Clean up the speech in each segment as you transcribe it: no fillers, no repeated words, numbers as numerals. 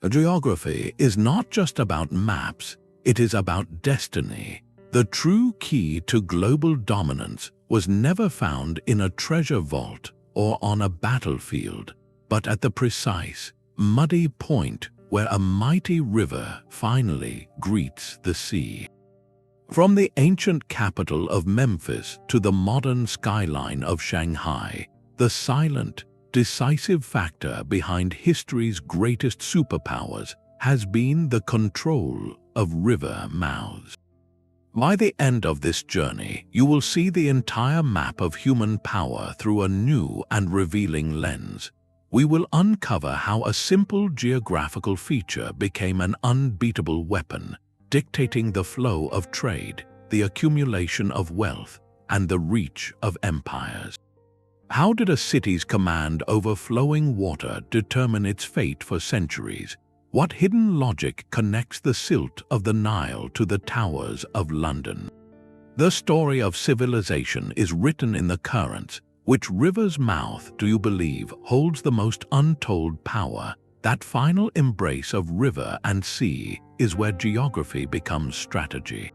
Geography is not just about maps, it is about destiny. The true key to global dominance was never found in a treasure vault or on a battlefield, but at the precise, muddy point where a mighty river finally greets the sea. From the ancient capital of Memphis to the modern skyline of Shanghai, the silent, decisive factor behind history's greatest superpowers has been the control of river mouths. By the end of this journey, you will see the entire map of human power through a new and revealing lens. We will uncover how a simple geographical feature became an unbeatable weapon, dictating the flow of trade, the accumulation of wealth, and the reach of empires. How did a city's command over flowing water determine its fate for centuries? What hidden logic connects the silt of the Nile to the towers of London? The story of civilization is written in the currents. Which river's mouth do you believe holds the most untold power? That final embrace of river and sea is where geography becomes strategy.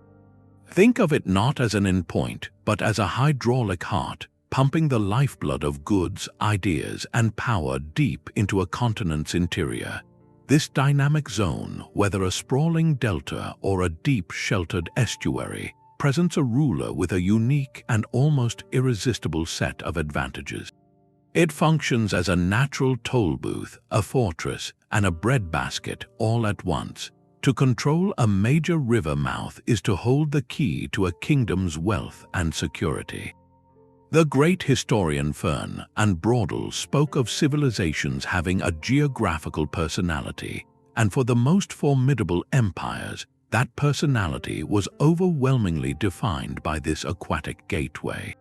Think of it not as an endpoint, but as a hydraulic heart, pumping the lifeblood of goods, ideas, and power deep into a continent's interior. This dynamic zone, whether a sprawling delta or a deep sheltered estuary, presents a ruler with a unique and almost irresistible set of advantages. It functions as a natural toll booth, a fortress, and a breadbasket all at once. To control a major river mouth is to hold the key to a kingdom's wealth and security. The great historian Fern and Braudel spoke of civilizations having a geographical personality, and for the most formidable empires, that personality was overwhelmingly defined by this aquatic gateway.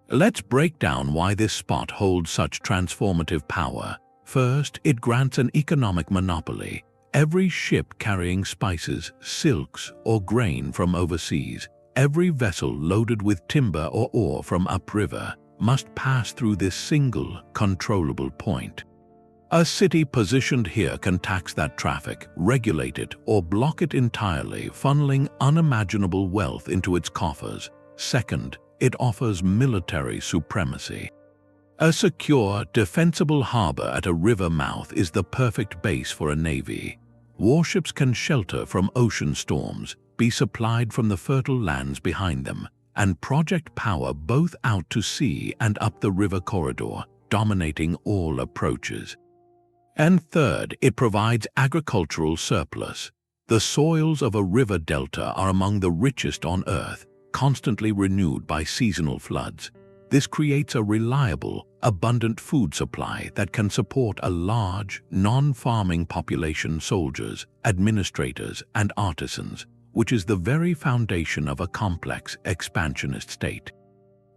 Let's break down why this spot holds such transformative power. First, it grants an economic monopoly. Every ship carrying spices, silks, or grain from overseas, every vessel loaded with timber or ore from upriver, must pass through this single, controllable point. A city positioned here can tax that traffic, regulate it, or block it entirely, funneling unimaginable wealth into its coffers. Second, it offers military supremacy. A secure, defensible harbor at a river mouth is the perfect base for a navy. Warships can shelter from ocean storms, be supplied from the fertile lands behind them, and project power both out to sea and up the river corridor, dominating all approaches. And third, it provides agricultural surplus. The soils of a river delta are among the richest on Earth, constantly renewed by seasonal floods. This creates a reliable, abundant food supply that can support a large, non-farming population: soldiers, administrators, and artisans, which is the very foundation of a complex, expansionist state.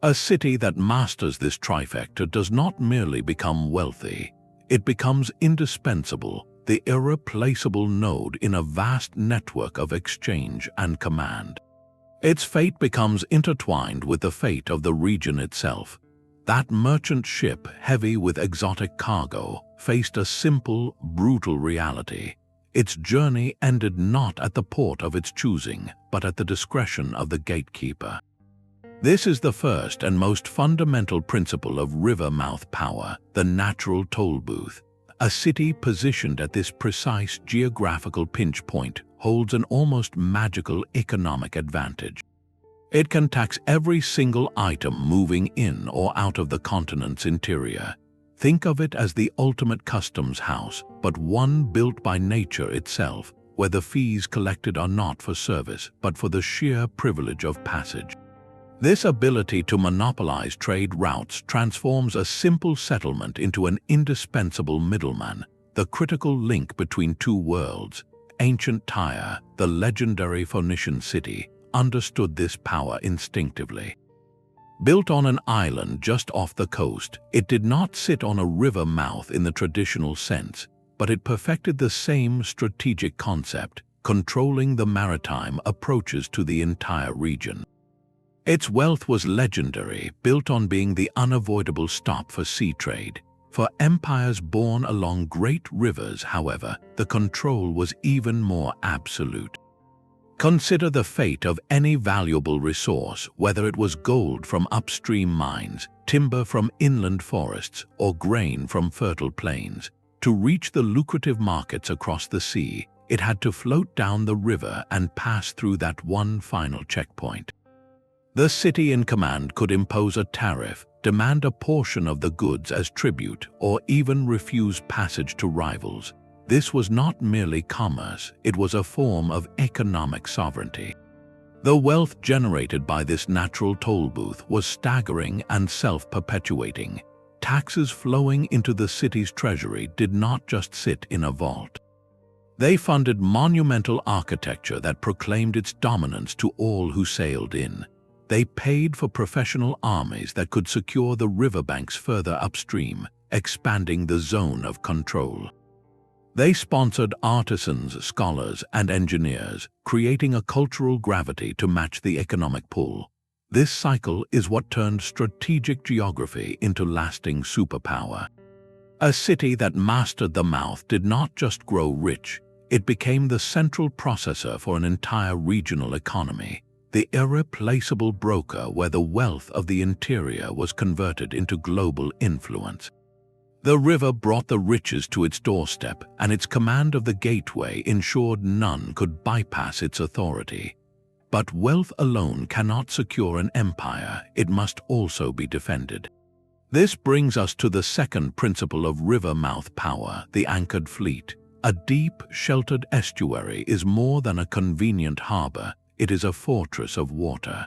A city that masters this trifecta does not merely become wealthy, it becomes indispensable, the irreplaceable node in a vast network of exchange and command. Its fate becomes intertwined with the fate of the region itself. That merchant ship, heavy with exotic cargo, faced a simple, brutal reality. Its journey ended not at the port of its choosing, but at the discretion of the gatekeeper. This is the first and most fundamental principle of river mouth power, the natural toll booth. A city positioned at this precise geographical pinch point holds an almost magical economic advantage. It can tax every single item moving in or out of the continent's interior. Think of it as the ultimate customs house, but one built by nature itself, where the fees collected are not for service, but for the sheer privilege of passage. This ability to monopolize trade routes transforms a simple settlement into an indispensable middleman, the critical link between two worlds. Ancient Tyre, the legendary Phoenician city, understood this power instinctively. Built on an island just off the coast, it did not sit on a river mouth in the traditional sense, but it perfected the same strategic concept, controlling the maritime approaches to the entire region. Its wealth was legendary, built on being the unavoidable stop for sea trade. For empires born along great rivers, however, the control was even more absolute. Consider the fate of any valuable resource, whether it was gold from upstream mines, timber from inland forests, or grain from fertile plains. To reach the lucrative markets across the sea, it had to float down the river and pass through that one final checkpoint. The city in command could impose a tariff, demand a portion of the goods as tribute, or even refuse passage to rivals. This was not merely commerce, it was a form of economic sovereignty. The wealth generated by this natural toll booth was staggering and self-perpetuating. Taxes flowing into the city's treasury did not just sit in a vault. They funded monumental architecture that proclaimed its dominance to all who sailed in. They paid for professional armies that could secure the riverbanks further upstream, expanding the zone of control. They sponsored artisans, scholars, and engineers, creating a cultural gravity to match the economic pull. This cycle is what turned strategic geography into lasting superpower. A city that mastered the mouth did not just grow rich, it became the central processor for an entire regional economy, the irreplaceable broker where the wealth of the interior was converted into global influence. The river brought the riches to its doorstep, and its command of the gateway ensured none could bypass its authority. But wealth alone cannot secure an empire, it must also be defended. This brings us to the second principle of river mouth power, the anchored fleet. A deep, sheltered estuary is more than a convenient harbor, it is a fortress of water.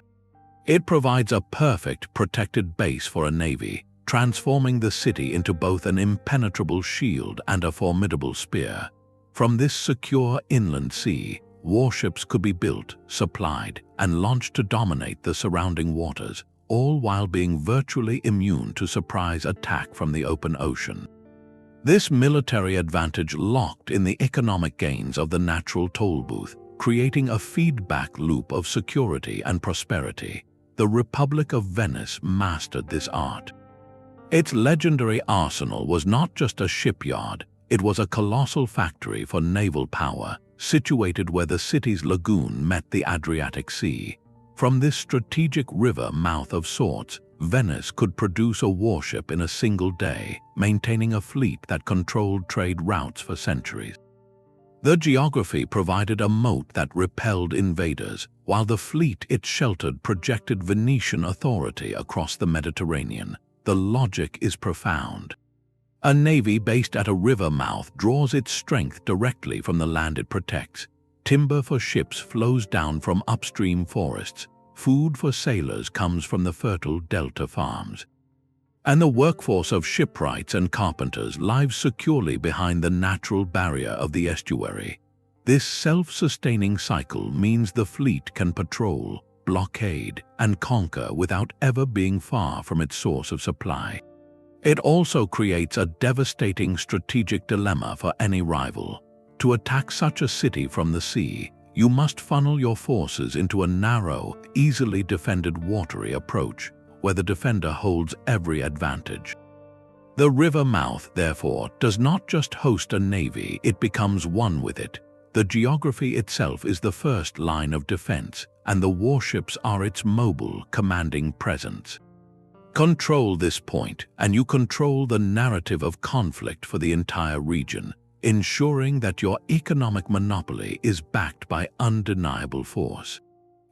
It provides a perfect protected base for a navy, transforming the city into both an impenetrable shield and a formidable spear. From this secure inland sea, warships could be built, supplied, and launched to dominate the surrounding waters, all while being virtually immune to surprise attack from the open ocean. This military advantage locked in the economic gains of the natural toll booth, creating a feedback loop of security and prosperity. The Republic of Venice mastered this art. Its legendary arsenal was not just a shipyard, it was a colossal factory for naval power, situated where the city's lagoon met the Adriatic Sea. From this strategic river mouth of sorts, Venice could produce a warship in a single day, maintaining a fleet that controlled trade routes for centuries. The geography provided a moat that repelled invaders, while the fleet it sheltered projected Venetian authority across the Mediterranean. The logic is profound. A navy based at a river mouth draws its strength directly from the land it protects. Timber for ships flows down from upstream forests. Food for sailors comes from the fertile delta farms. And the workforce of shipwrights and carpenters lies securely behind the natural barrier of the estuary. This self-sustaining cycle means the fleet can patrol, blockade, and conquer without ever being far from its source of supply. It also creates a devastating strategic dilemma for any rival. To attack such a city from the sea, you must funnel your forces into a narrow, easily defended watery approach, where the defender holds every advantage. The river mouth, therefore, does not just host a navy, it becomes one with it. The geography itself is the first line of defense, and the warships are its mobile, commanding presence. Control this point, and you control the narrative of conflict for the entire region, ensuring that your economic monopoly is backed by undeniable force.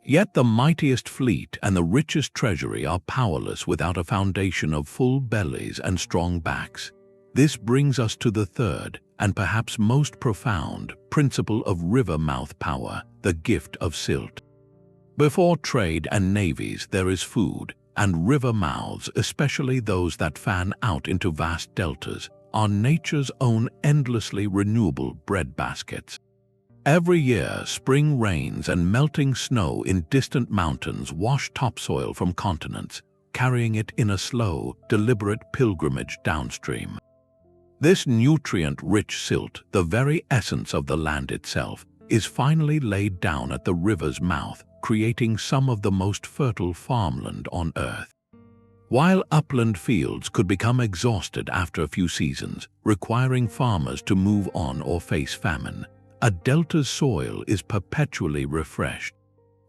Yet the mightiest fleet and the richest treasury are powerless without a foundation of full bellies and strong backs. This brings us to the third, and perhaps most profound, principle of river mouth power, the gift of silt. Before trade and navies, there is food, and river mouths, especially those that fan out into vast deltas, are nature's own endlessly renewable breadbaskets. Every year, spring rains and melting snow in distant mountains wash topsoil from continents, carrying it in a slow, deliberate pilgrimage downstream. This nutrient-rich silt, the very essence of the land itself, is finally laid down at the river's mouth, creating some of the most fertile farmland on Earth. While upland fields could become exhausted after a few seasons, requiring farmers to move on or face famine, a delta's soil is perpetually refreshed.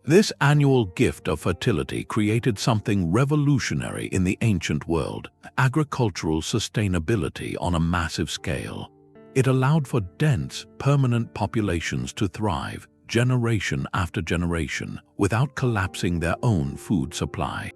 This annual gift of fertility created something revolutionary in the ancient world: agricultural sustainability on a massive scale. It allowed for dense, permanent populations to thrive, generation after generation, without collapsing their own food supply.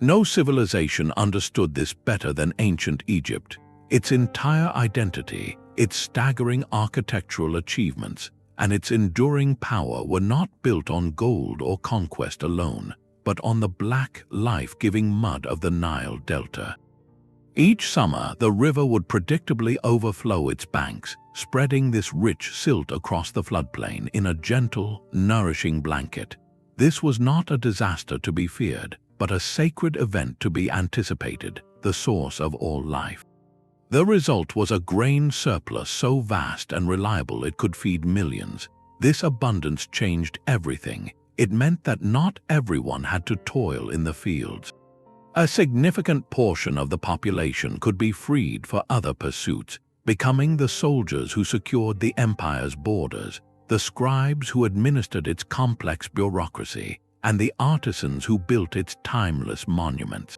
No civilization understood this better than ancient Egypt. Its entire identity, its staggering architectural achievements, and its enduring power were not built on gold or conquest alone, but on the black, life-giving mud of the Nile Delta. Each summer, the river would predictably overflow its banks, spreading this rich silt across the floodplain in a gentle, nourishing blanket. This was not a disaster to be feared, but a sacred event to be anticipated, the source of all life. The result was a grain surplus so vast and reliable it could feed millions. This abundance changed everything. It meant that not everyone had to toil in the fields. A significant portion of the population could be freed for other pursuits, becoming the soldiers who secured the empire's borders, the scribes who administered its complex bureaucracy, and the artisans who built its timeless monuments.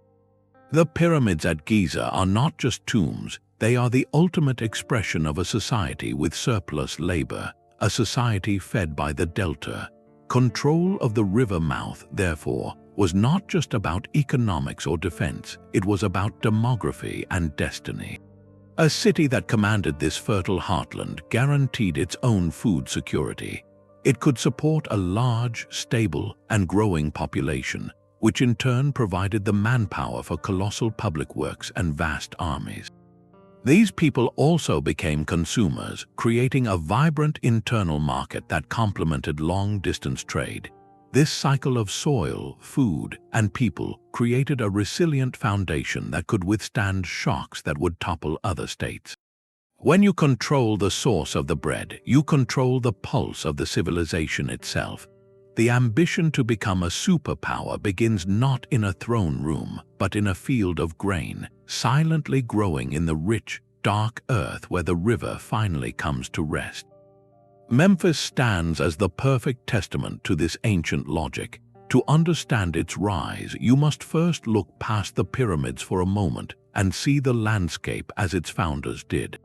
The pyramids at Giza are not just tombs, they are the ultimate expression of a society with surplus labor, a society fed by the delta. Control of the river mouth, therefore, was not just about economics or defense, it was about demography and destiny. A city that commanded this fertile heartland guaranteed its own food security. It could support a large, stable, and growing population, which in turn provided the manpower for colossal public works and vast armies. These people also became consumers, creating a vibrant internal market that complemented long-distance trade. This cycle of soil, food, and people created a resilient foundation that could withstand shocks that would topple other states. When you control the source of the bread, you control the pulse of the civilization itself. The ambition to become a superpower begins not in a throne room, but in a field of grain, silently growing in the rich, dark earth where the river finally comes to rest. Memphis stands as the perfect testament to this ancient logic. To understand its rise, you must first look past the pyramids for a moment and see the landscape as its founders did.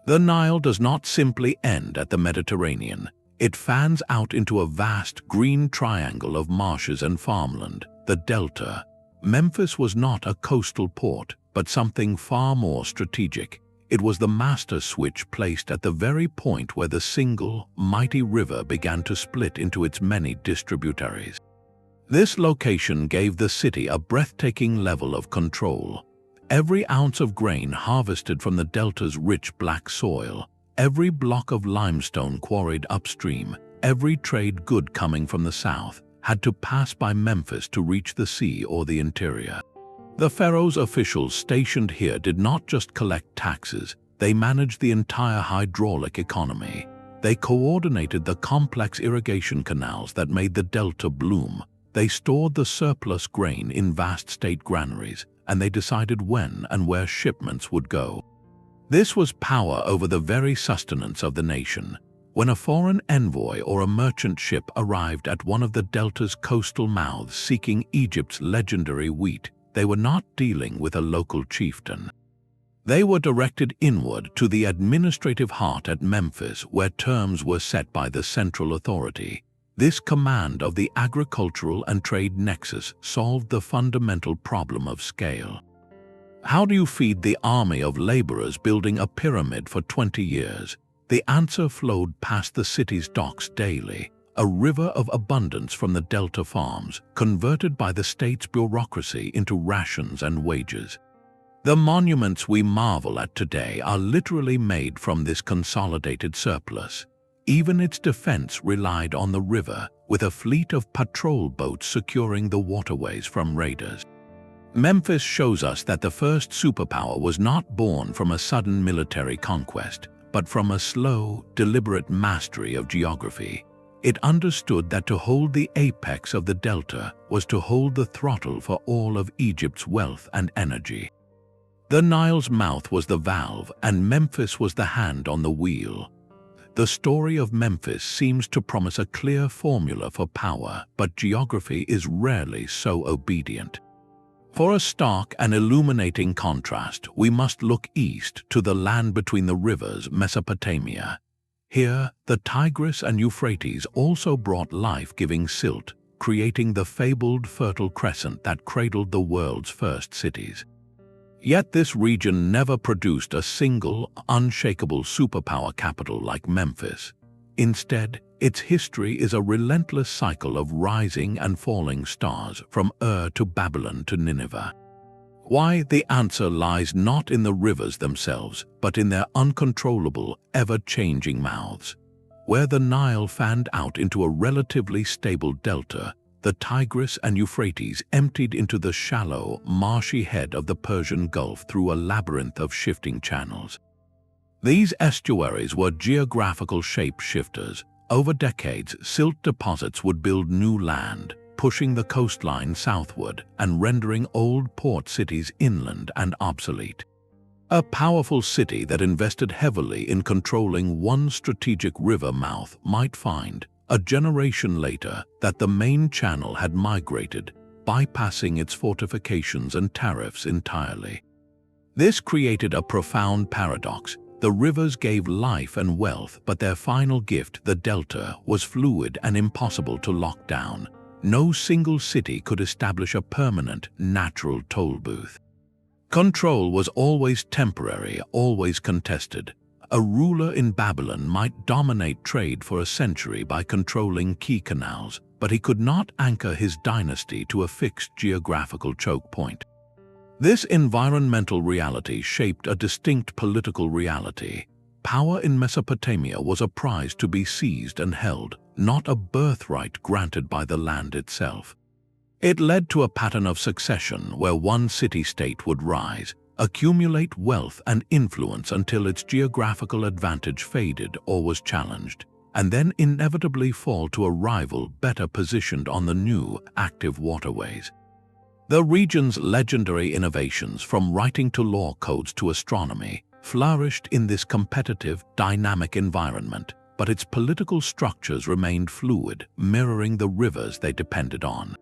The Nile does not simply end at the Mediterranean. It fans out into a vast green triangle of marshes and farmland, the Delta. Memphis was not a coastal port, but something far more strategic. It was the master switch placed at the very point where the single, mighty river began to split into its many distributaries. This location gave the city a breathtaking level of control. Every ounce of grain harvested from the delta's rich black soil, every block of limestone quarried upstream, every trade good coming from the south, had to pass by Memphis to reach the sea or the interior. The pharaoh's officials stationed here did not just collect taxes, they managed the entire hydraulic economy. They coordinated the complex irrigation canals that made the delta bloom. They stored the surplus grain in vast state granaries, and they decided when and where shipments would go. This was power over the very sustenance of the nation. When a foreign envoy or a merchant ship arrived at one of the delta's coastal mouths seeking Egypt's legendary wheat, they were not dealing with a local chieftain. They were directed inward to the administrative heart at Memphis, where terms were set by the central authority. This command of the agricultural and trade nexus solved the fundamental problem of scale. How do you feed the army of laborers building a pyramid for 20 years? The answer flowed past the city's docks daily, a river of abundance from the delta farms, converted by the state's bureaucracy into rations and wages. The monuments we marvel at today are literally made from this consolidated surplus. Even its defense relied on the river, with a fleet of patrol boats securing the waterways from raiders. Memphis shows us that the first superpower was not born from a sudden military conquest, but from a slow, deliberate mastery of geography. It understood that to hold the apex of the delta was to hold the throttle for all of Egypt's wealth and energy. The Nile's mouth was the valve, and Memphis was the hand on the wheel. The story of Memphis seems to promise a clear formula for power, but geography is rarely so obedient. For a stark and illuminating contrast, we must look east to the land between the rivers, Mesopotamia. Here, the Tigris and Euphrates also brought life-giving silt, creating the fabled Fertile Crescent that cradled the world's first cities. Yet this region never produced a single, unshakable superpower capital like Memphis. Instead, its history is a relentless cycle of rising and falling stars from Ur to Babylon to Nineveh. Why? The answer lies not in the rivers themselves, but in their uncontrollable, ever-changing mouths. Where the Nile fanned out into a relatively stable delta, the Tigris and Euphrates emptied into the shallow, marshy head of the Persian Gulf through a labyrinth of shifting channels. These estuaries were geographical shape-shifters. Over decades, silt deposits would build new land, pushing the coastline southward and rendering old port cities inland and obsolete. A powerful city that invested heavily in controlling one strategic river mouth might find, a generation later, that the main channel had migrated, bypassing its fortifications and tariffs entirely. This created a profound paradox. The rivers gave life and wealth, but their final gift, the delta, was fluid and impossible to lock down. No single city could establish a permanent, natural toll booth. Control was always temporary, always contested. A ruler in Babylon might dominate trade for a century by controlling key canals, but he could not anchor his dynasty to a fixed geographical choke point. This environmental reality shaped a distinct political reality. Power in Mesopotamia was a prize to be seized and held, not a birthright granted by the land itself. It led to a pattern of succession where one city-state would rise, accumulate wealth and influence until its geographical advantage faded or was challenged, and then inevitably fall to a rival better positioned on the new, active waterways. The region's legendary innovations, from writing to law codes to astronomy, flourished in this competitive, dynamic environment, but its political structures remained fluid, mirroring the rivers they depended on.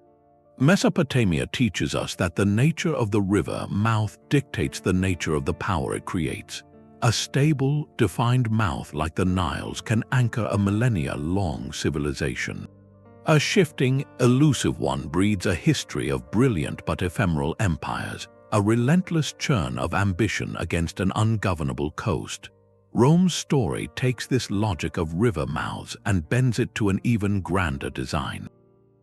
Mesopotamia teaches us that the nature of the river mouth dictates the nature of the power it creates. A stable, defined mouth like the Nile's can anchor a millennia-long civilization. A shifting, elusive one breeds a history of brilliant but ephemeral empires, a relentless churn of ambition against an ungovernable coast. Rome's story takes this logic of river mouths and bends it to an even grander design.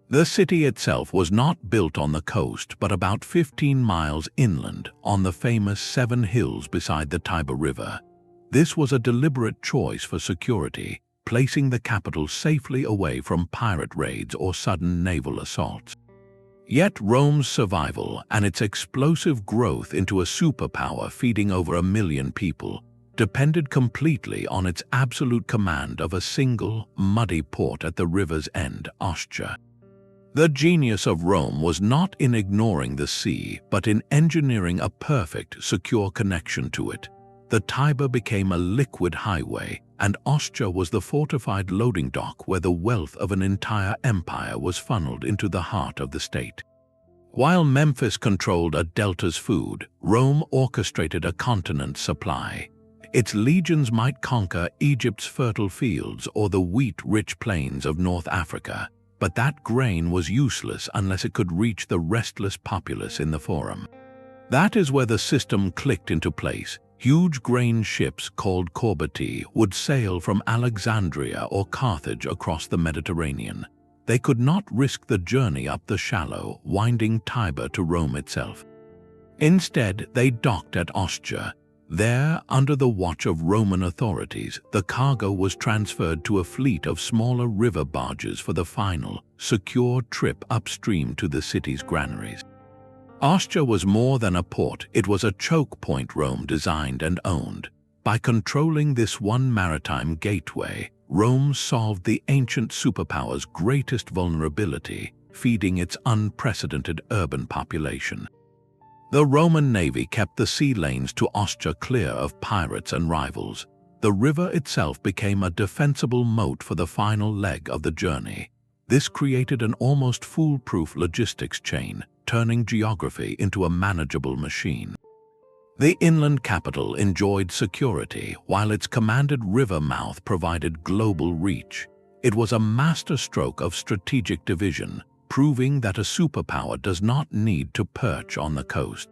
The city itself was not built on the coast, but about 15 miles inland, on the famous 7 hills beside the Tiber River. This was a deliberate choice for security, placing the capital safely away from pirate raids or sudden naval assaults. Yet Rome's survival and its explosive growth into a superpower feeding over 1 million people depended completely on its absolute command of a single, muddy port at the river's end, Ostia. The genius of Rome was not in ignoring the sea, but in engineering a perfect, secure connection to it. The Tiber became a liquid highway, and Ostia was the fortified loading dock where the wealth of an entire empire was funneled into the heart of the state. While Memphis controlled a delta's food, Rome orchestrated a continent's supply. Its legions might conquer Egypt's fertile fields or the wheat-rich plains of North Africa, but that grain was useless unless it could reach the restless populace in the Forum. That is where the system clicked into place. Huge grain ships called corbeti would sail from Alexandria or Carthage across the Mediterranean. They could not risk the journey up the shallow, winding Tiber to Rome itself. Instead, they docked at Ostia. There, under the watch of Roman authorities, the cargo was transferred to a fleet of smaller river barges for the final, secure trip upstream to the city's granaries. Ostia was more than a port, it was a choke point Rome designed and owned. By controlling this one maritime gateway, Rome solved the ancient superpower's greatest vulnerability, feeding its unprecedented urban population. The Roman navy kept the sea lanes to Ostia clear of pirates and rivals. The river itself became a defensible moat for the final leg of the journey. This created an almost foolproof logistics chain, turning geography into a manageable machine. The inland capital enjoyed security, while its commanded river mouth provided global reach. It was a masterstroke of strategic division, proving that a superpower does not need to perch on the coast.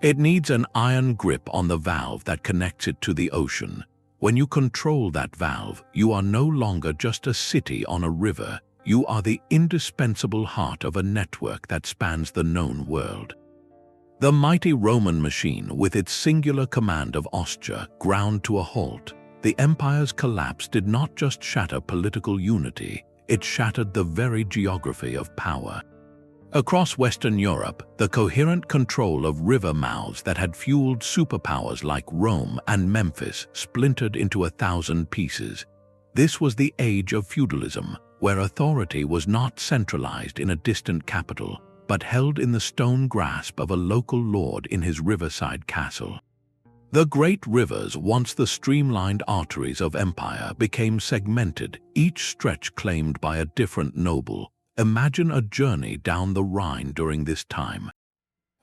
It needs an iron grip on the valve that connects it to the ocean. When you control that valve, you are no longer just a city on a river. You are the indispensable heart of a network that spans the known world. The mighty Roman machine, with its singular command of Ostia, ground to a halt. The empire's collapse did not just shatter political unity, it shattered the very geography of power. Across Western Europe, the coherent control of river mouths that had fueled superpowers like Rome and Memphis splintered into 1,000 pieces. This was the age of feudalism, where authority was not centralized in a distant capital, but held in the stone grasp of a local lord in his riverside castle. The great rivers, once the streamlined arteries of empire, became segmented, each stretch claimed by a different noble. Imagine a journey down the Rhine during this time.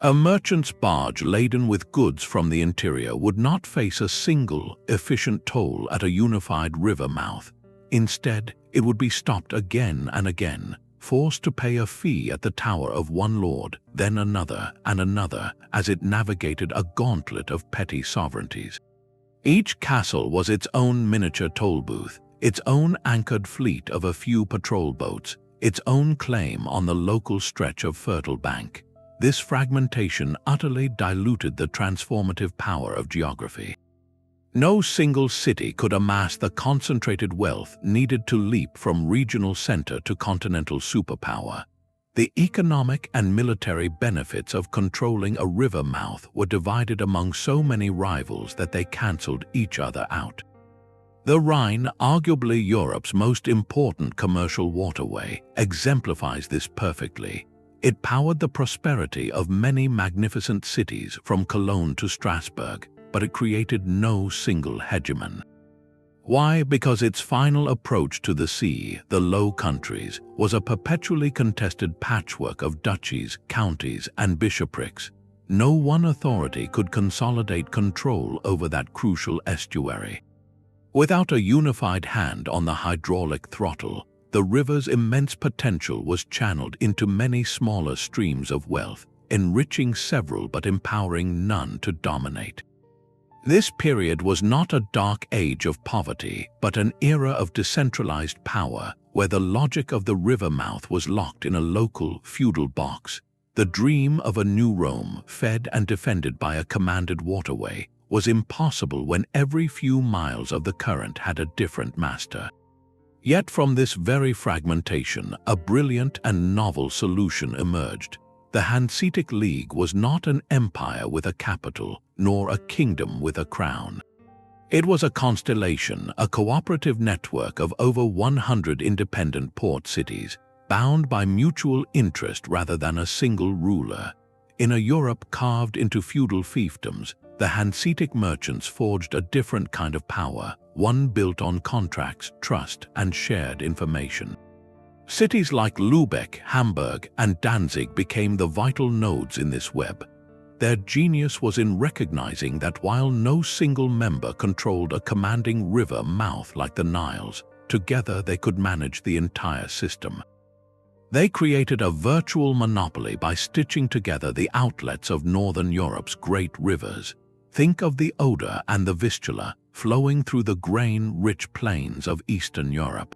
A merchant's barge laden with goods from the interior would not face a single, efficient toll at a unified river mouth. Instead, it would be stopped again and again, forced to pay a fee at the tower of one lord, then another and another, as it navigated a gauntlet of petty sovereignties. Each castle was its own miniature toll booth, its own anchored fleet of a few patrol boats, its own claim on the local stretch of fertile bank. This fragmentation utterly diluted the transformative power of geography. No single city could amass the concentrated wealth needed to leap from regional center to continental superpower. The economic and military benefits of controlling a river mouth were divided among so many rivals that they canceled each other out. The Rhine, arguably Europe's most important commercial waterway, exemplifies this perfectly. It powered the prosperity of many magnificent cities from Cologne to Strasbourg, but it created no single hegemon. Why? Because its final approach to the sea, the Low Countries, was a perpetually contested patchwork of duchies, counties, and bishoprics. No one authority could consolidate control over that crucial estuary. Without a unified hand on the hydraulic throttle, the river's immense potential was channeled into many smaller streams of wealth, enriching several but empowering none to dominate. This period was not a dark age of poverty, but an era of decentralized power, where the logic of the river mouth was locked in a local, feudal box. The dream of a new Rome, fed and defended by a commanded waterway, was impossible when every few miles of the current had a different master. Yet from this very fragmentation, a brilliant and novel solution emerged. The Hanseatic League was not an empire with a capital, nor a kingdom with a crown. It was a constellation, a cooperative network of over 100 independent port cities, bound by mutual interest rather than a single ruler. In a Europe carved into feudal fiefdoms, the Hanseatic merchants forged a different kind of power, one built on contracts, trust, and shared information. Cities like Lübeck, Hamburg, and Danzig became the vital nodes in this web. Their genius was in recognizing that while no single member controlled a commanding river mouth like the Nile's, together they could manage the entire system. They created a virtual monopoly by stitching together the outlets of Northern Europe's great rivers. Think of the Oder and the Vistula flowing through the grain-rich plains of Eastern Europe.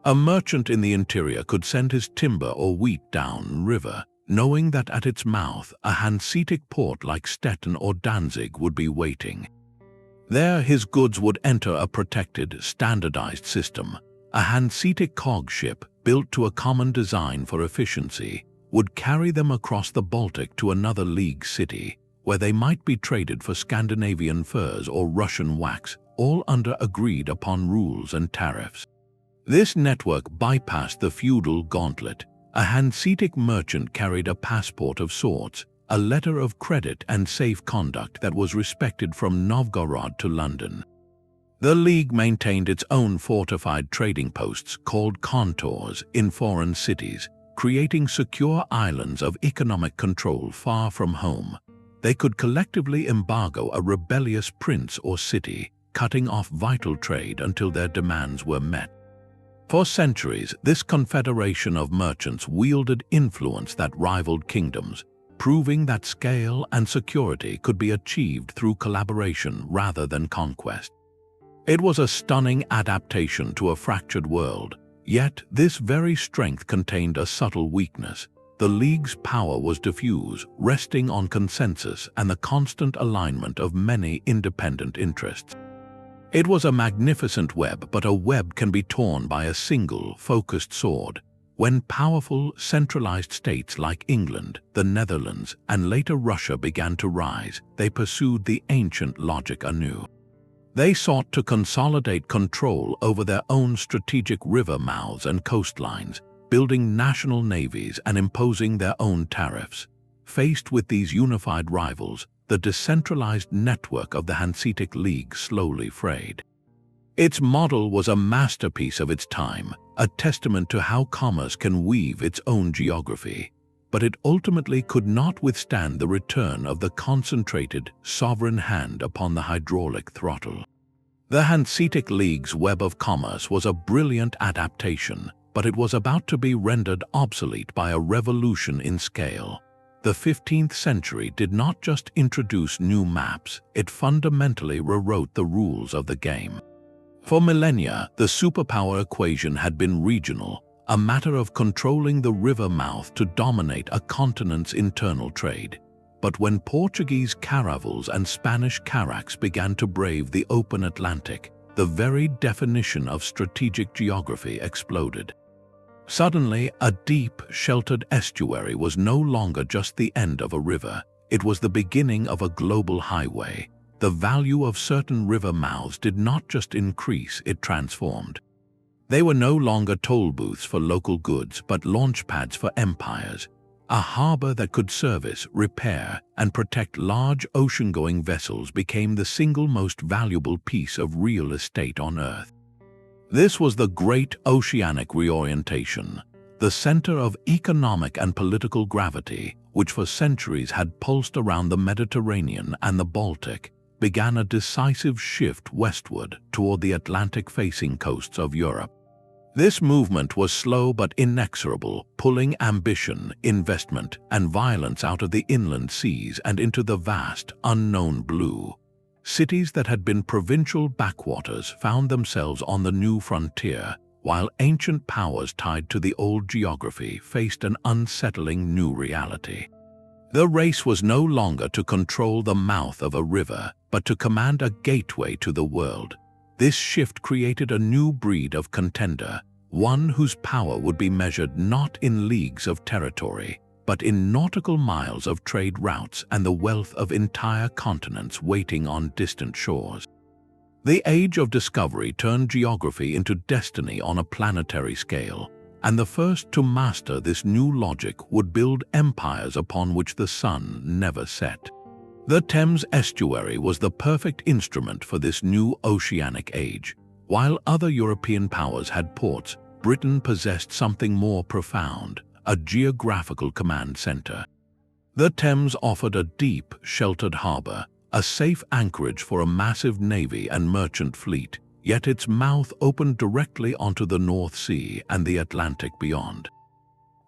A merchant in the interior could send his timber or wheat down river, knowing that at its mouth a Hanseatic port like Stettin or Danzig would be waiting. There his goods would enter a protected, standardized system. A Hanseatic cog ship, built to a common design for efficiency, would carry them across the Baltic to another League city, where they might be traded for Scandinavian furs or Russian wax, all under agreed-upon rules and tariffs. This network bypassed the feudal gauntlet. A Hanseatic merchant carried a passport of sorts, a letter of credit and safe conduct that was respected from Novgorod to London. The League maintained its own fortified trading posts called contours in foreign cities, creating secure islands of economic control far from home. They could collectively embargo a rebellious prince or city, cutting off vital trade until their demands were met. For centuries, this confederation of merchants wielded influence that rivaled kingdoms, proving that scale and security could be achieved through collaboration rather than conquest. It was a stunning adaptation to a fractured world, yet this very strength contained a subtle weakness. The League's power was diffuse, resting on consensus and the constant alignment of many independent interests. It was a magnificent web, but a web can be torn by a single, focused sword. When powerful, centralized states like England, the Netherlands, and later Russia began to rise, they pursued the ancient logic anew. They sought to consolidate control over their own strategic river mouths and coastlines, building national navies and imposing their own tariffs. Faced with these unified rivals, the decentralized network of the Hanseatic League slowly frayed. Its model was a masterpiece of its time, a testament to how commerce can weave its own geography, but it ultimately could not withstand the return of the concentrated, sovereign hand upon the hydraulic throttle. The Hanseatic League's web of commerce was a brilliant adaptation, but it was about to be rendered obsolete by a revolution in scale. The 15th century did not just introduce new maps, it fundamentally rewrote the rules of the game. For millennia, the superpower equation had been regional, a matter of controlling the river mouth to dominate a continent's internal trade. But when Portuguese caravels and Spanish carracks began to brave the open Atlantic, the very definition of strategic geography exploded. Suddenly, a deep, sheltered estuary was no longer just the end of a river, it was the beginning of a global highway. The value of certain river mouths did not just increase, it transformed. They were no longer toll booths for local goods, but launch pads for empires. A harbor that could service, repair, and protect large ocean-going vessels became the single most valuable piece of real estate on Earth. This was the Great Oceanic Reorientation, the center of economic and political gravity, which for centuries had pulsed around the Mediterranean and the Baltic, began a decisive shift westward toward the Atlantic-facing coasts of Europe. This movement was slow but inexorable, pulling ambition, investment, and violence out of the inland seas and into the vast, unknown blue. Cities that had been provincial backwaters found themselves on the new frontier, while ancient powers tied to the old geography faced an unsettling new reality. The race was no longer to control the mouth of a river, but to command a gateway to the world. This shift created a new breed of contender, one whose power would be measured not in leagues of territory, but in nautical miles of trade routes and the wealth of entire continents waiting on distant shores. The age of discovery turned geography into destiny on a planetary scale, and the first to master this new logic would build empires upon which the sun never set. The Thames estuary was the perfect instrument for this new oceanic age. While other European powers had ports, Britain possessed something more profound, a geographical command center. The Thames offered a deep, sheltered harbor, a safe anchorage for a massive navy and merchant fleet, yet its mouth opened directly onto the North Sea and the Atlantic beyond.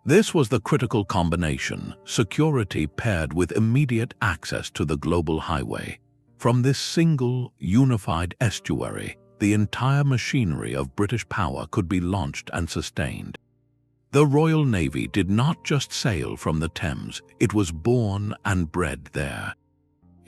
This was the critical combination, security paired with immediate access to the global highway. From this single, unified estuary, the entire machinery of British power could be launched and sustained. The Royal Navy did not just sail from the Thames, it was born and bred there.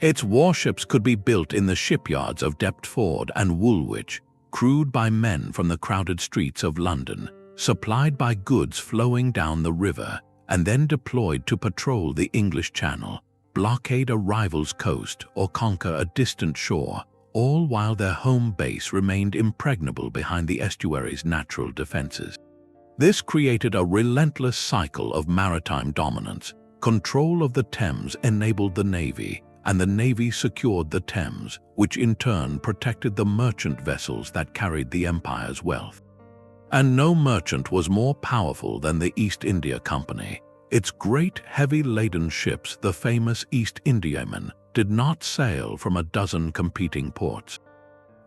Its warships could be built in the shipyards of Deptford and Woolwich, crewed by men from the crowded streets of London, supplied by goods flowing down the river, and then deployed to patrol the English Channel, blockade a rival's coast, or conquer a distant shore, all while their home base remained impregnable behind the estuary's natural defenses. This created a relentless cycle of maritime dominance. Control of the Thames enabled the Navy, and the Navy secured the Thames, which in turn protected the merchant vessels that carried the empire's wealth. And no merchant was more powerful than the East India Company. Its great heavy-laden ships, the famous East Indiamen, did not sail from a dozen competing ports.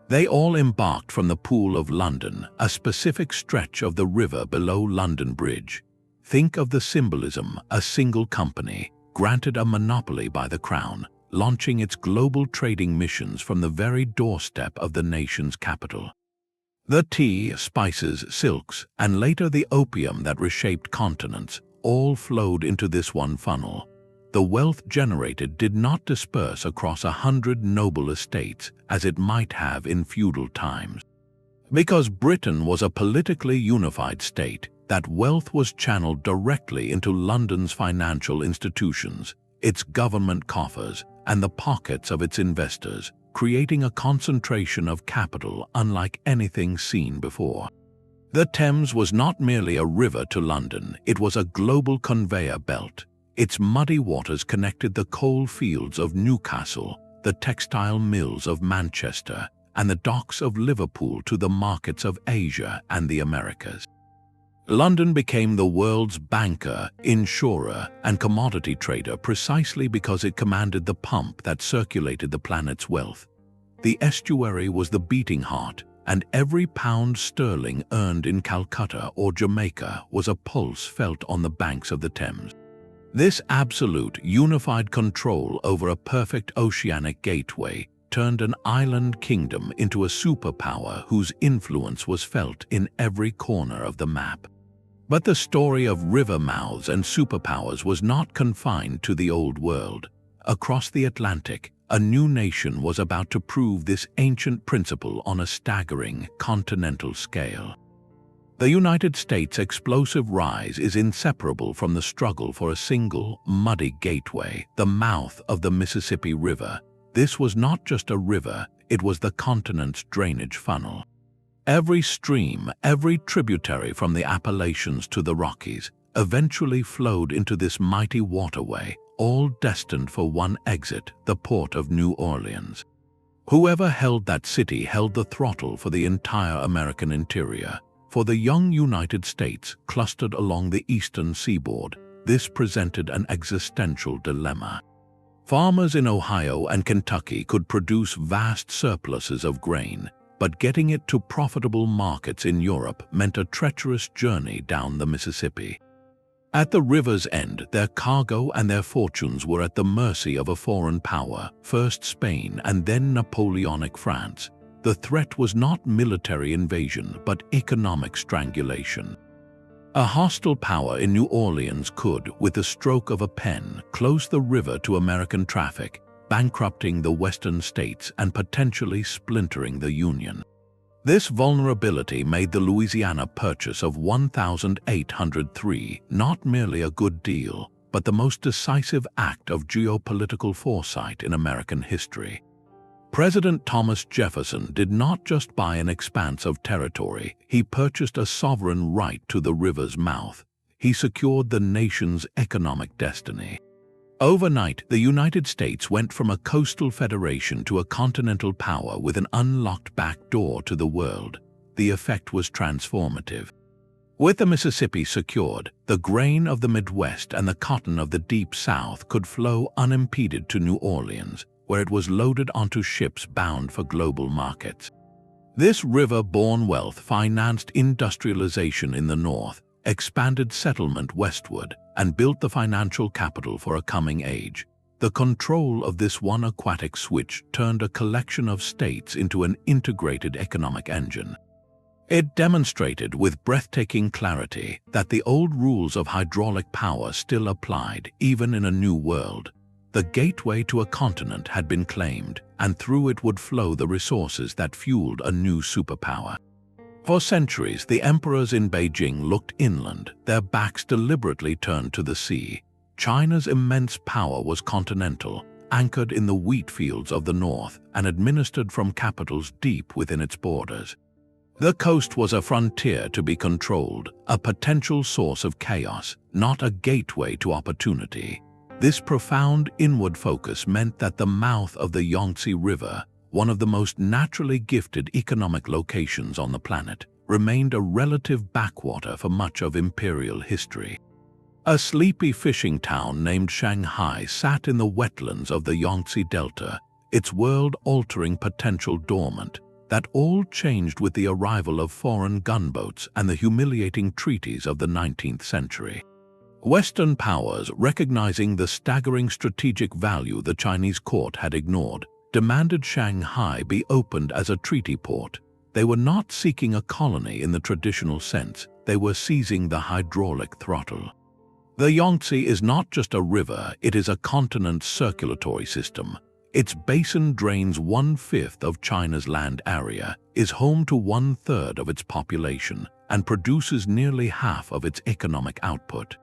They all embarked from the Pool of London, a specific stretch of the river below London Bridge. Think of the symbolism: a single company, granted a monopoly by the Crown, launching its global trading missions from the very doorstep of the nation's capital. The tea, spices, silks, and later the opium that reshaped continents all flowed into this one funnel. The wealth generated did not disperse across 100 noble estates as it might have in feudal times. Because Britain was a politically unified state, that wealth was channeled directly into London's financial institutions, its government coffers, and the pockets of its investors, creating a concentration of capital unlike anything seen before. The Thames was not merely a river to London, it was a global conveyor belt. Its muddy waters connected the coal fields of Newcastle, the textile mills of Manchester, and the docks of Liverpool to the markets of Asia and the Americas. London became the world's banker, insurer, and commodity trader precisely because it commanded the pump that circulated the planet's wealth. The estuary was the beating heart, and every pound sterling earned in Calcutta or Jamaica was a pulse felt on the banks of the Thames. This absolute, unified control over a perfect oceanic gateway turned an island kingdom into a superpower whose influence was felt in every corner of the map. But the story of river mouths and superpowers was not confined to the old world. Across the Atlantic, a new nation was about to prove this ancient principle on a staggering continental scale. The United States' explosive rise is inseparable from the struggle for a single, muddy gateway, the mouth of the Mississippi River. This was not just a river, it was the continent's drainage funnel. Every stream, every tributary from the Appalachians to the Rockies, eventually flowed into this mighty waterway, all destined for one exit, the port of New Orleans. Whoever held that city held the throttle for the entire American interior. For the young United States clustered along the eastern seaboard, this presented an existential dilemma. Farmers in Ohio and Kentucky could produce vast surpluses of grain, but getting it to profitable markets in Europe meant a treacherous journey down the Mississippi. At the river's end, their cargo and their fortunes were at the mercy of a foreign power, first Spain and then Napoleonic France. The threat was not military invasion, but economic strangulation. A hostile power in New Orleans could, with the stroke of a pen, close the river to American traffic, bankrupting the western states and potentially splintering the Union. This vulnerability made the Louisiana Purchase of 1803 not merely a good deal, but the most decisive act of geopolitical foresight in American history. President Thomas Jefferson did not just buy an expanse of territory, he purchased a sovereign right to the river's mouth. He secured the nation's economic destiny. Overnight, the United States went from a coastal federation to a continental power with an unlocked back door to the world. The effect was transformative. With the Mississippi secured, the grain of the Midwest and the cotton of the Deep South could flow unimpeded to New Orleans, where it was loaded onto ships bound for global markets. This river-borne wealth financed industrialization in the north, expanded settlement westward, and built the financial capital for a coming age. The control of this one aquatic switch turned a collection of states into an integrated economic engine. It demonstrated with breathtaking clarity that the old rules of hydraulic power still applied even in a new world. The gateway to a continent had been claimed, and through it would flow the resources that fueled a new superpower. For centuries, the emperors in Beijing looked inland, their backs deliberately turned to the sea. China's immense power was continental, anchored in the wheat fields of the north and administered from capitals deep within its borders. The coast was a frontier to be controlled, a potential source of chaos, not a gateway to opportunity. This profound inward focus meant that the mouth of the Yangtze River, one of the most naturally gifted economic locations on the planet, remained a relative backwater for much of imperial history. A sleepy fishing town named Shanghai sat in the wetlands of the Yangtze Delta, its world-altering potential dormant. That all changed with the arrival of foreign gunboats and the humiliating treaties of the 19th century. Western powers, recognizing the staggering strategic value the Chinese court had ignored, demanded Shanghai be opened as a treaty port. They were not seeking a colony in the traditional sense, they were seizing the hydraulic throttle. The Yangtze is not just a river, it is a continent's circulatory system. Its basin drains 1/5 of China's land area, is home to 1/3 of its population, and produces nearly half of its economic output.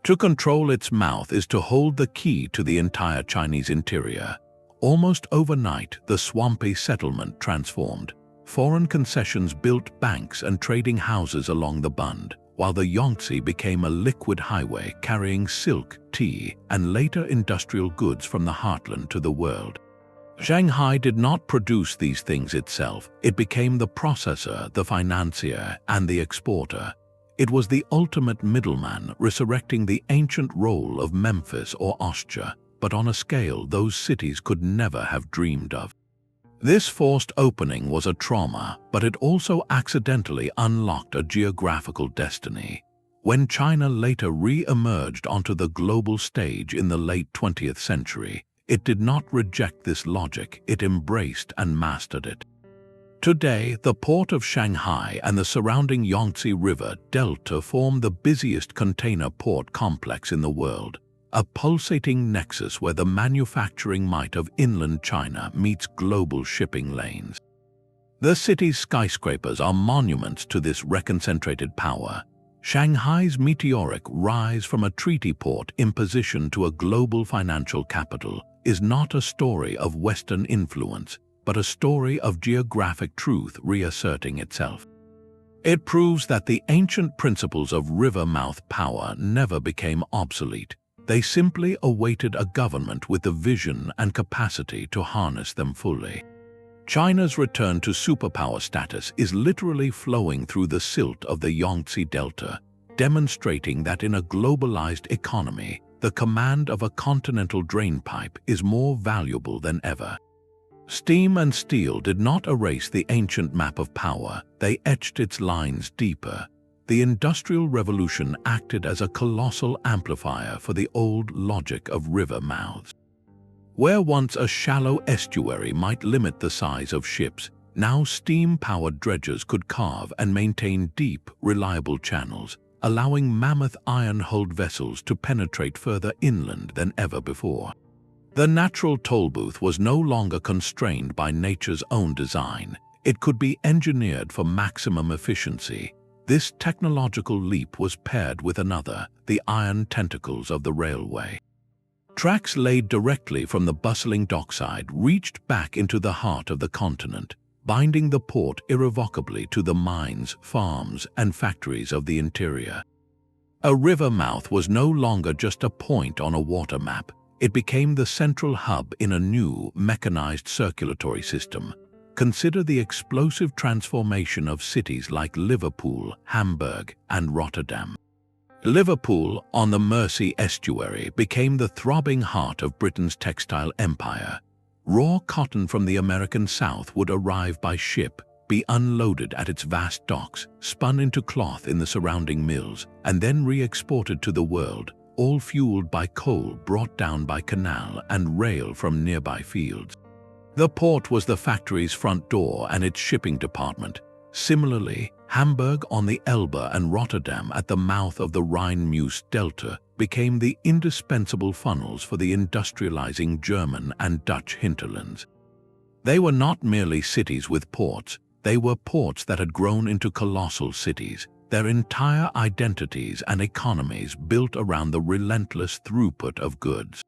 To control its mouth is to hold the key to the entire Chinese interior. Almost overnight, the swampy settlement transformed. Foreign concessions built banks and trading houses along the Bund, while the Yangtze became a liquid highway carrying silk, tea, and later industrial goods from the heartland to the world. Shanghai did not produce these things itself. It became the processor, the financier, and the exporter. It was the ultimate middleman, resurrecting the ancient role of Memphis or Ostia, but on a scale those cities could never have dreamed of. This forced opening was a trauma, but it also accidentally unlocked a geographical destiny. When China later re-emerged onto the global stage in the late 20th century, it did not reject this logic, it embraced and mastered it. Today, the port of Shanghai and the surrounding Yangtze River Delta form the busiest container port complex in the world, a pulsating nexus where the manufacturing might of inland China meets global shipping lanes. The city's skyscrapers are monuments to this reconcentrated power. Shanghai's meteoric rise from a treaty port imposition to a global financial capital is not a story of Western influence, but a story of geographic truth reasserting itself. It proves that the ancient principles of river-mouth power never became obsolete. They simply awaited a government with the vision and capacity to harness them fully. China's return to superpower status is literally flowing through the silt of the Yangtze Delta, demonstrating that in a globalized economy, the command of a continental drainpipe is more valuable than ever. Steam and steel did not erase the ancient map of power, they etched its lines deeper. The Industrial Revolution acted as a colossal amplifier for the old logic of river mouths. Where once a shallow estuary might limit the size of ships, now steam-powered dredgers could carve and maintain deep, reliable channels, allowing mammoth iron-hulled vessels to penetrate further inland than ever before. The natural toll booth was no longer constrained by nature's own design. It could be engineered for maximum efficiency. This technological leap was paired with another, the iron tentacles of the railway. Tracks laid directly from the bustling dockside reached back into the heart of the continent, binding the port irrevocably to the mines, farms, and factories of the interior. A river mouth was no longer just a point on a water map. It became the central hub in a new, mechanized circulatory system. Consider the explosive transformation of cities like Liverpool, Hamburg, and Rotterdam. Liverpool, on the Mersey estuary, became the throbbing heart of Britain's textile empire. Raw cotton from the American South would arrive by ship, be unloaded at its vast docks, spun into cloth in the surrounding mills, and then re-exported to the world, all fueled by coal brought down by canal and rail from nearby fields. The port was the factory's front door and its shipping department. Similarly, Hamburg on the Elbe and Rotterdam at the mouth of the Rhine-Meuse Delta became the indispensable funnels for the industrializing German and Dutch hinterlands. They were not merely cities with ports, they were ports that had grown into colossal cities, their entire identities and economies built around the relentless throughput of goods.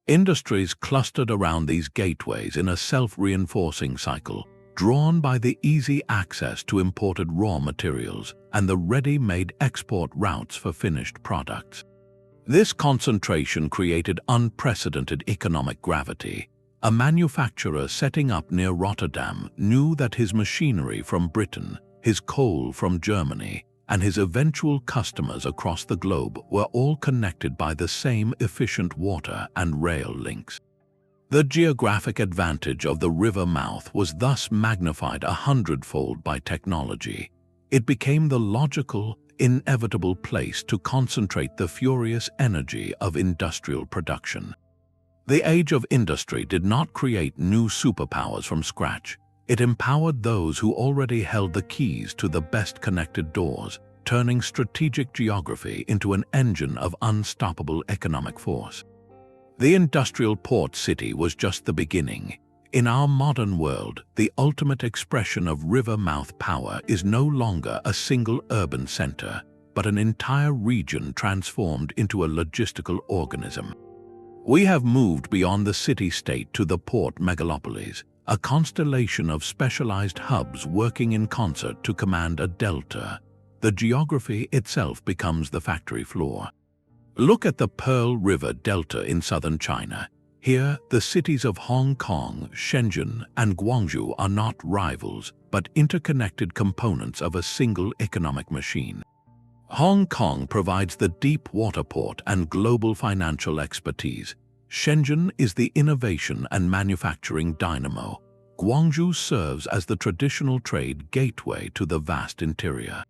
Industries clustered around these gateways in a self-reinforcing cycle, drawn by the easy access to imported raw materials and the ready-made export routes for finished products. This concentration created unprecedented economic gravity. A manufacturer setting up near Rotterdam knew that his machinery from Britain, his coal from Germany, and his eventual customers across the globe were all connected by the same efficient water and rail links. The geographic advantage of the river mouth was thus magnified 100-fold by technology. It became the logical, inevitable place to concentrate the furious energy of industrial production. The age of industry did not create new superpowers from scratch. It empowered those who already held the keys to the best-connected doors, turning strategic geography into an engine of unstoppable economic force. The industrial port city was just the beginning. In our modern world, the ultimate expression of river mouth power is no longer a single urban center, but an entire region transformed into a logistical organism. We have moved beyond the city-state to the Port Megalopolis, a constellation of specialized hubs working in concert to command a delta. The geography itself becomes the factory floor. Look at the Pearl River Delta in southern China. Here, the cities of Hong Kong, Shenzhen, and Guangzhou are not rivals, but interconnected components of a single economic machine. Hong Kong provides the deep water port and global financial expertise. Shenzhen is the innovation and manufacturing dynamo. Guangzhou serves as the traditional trade gateway to the vast interior.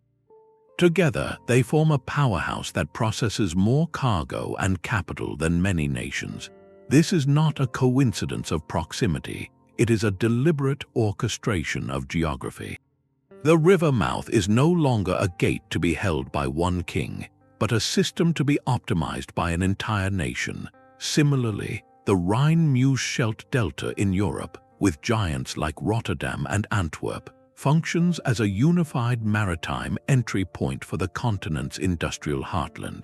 Together, they form a powerhouse that processes more cargo and capital than many nations. This is not a coincidence of proximity. It is a deliberate orchestration of geography. The river mouth is no longer a gate to be held by one king, but a system to be optimized by an entire nation. Similarly, the Rhine-Meuse-Scheldt Delta in Europe, with giants like Rotterdam and Antwerp, functions as a unified maritime entry point for the continent's industrial heartland.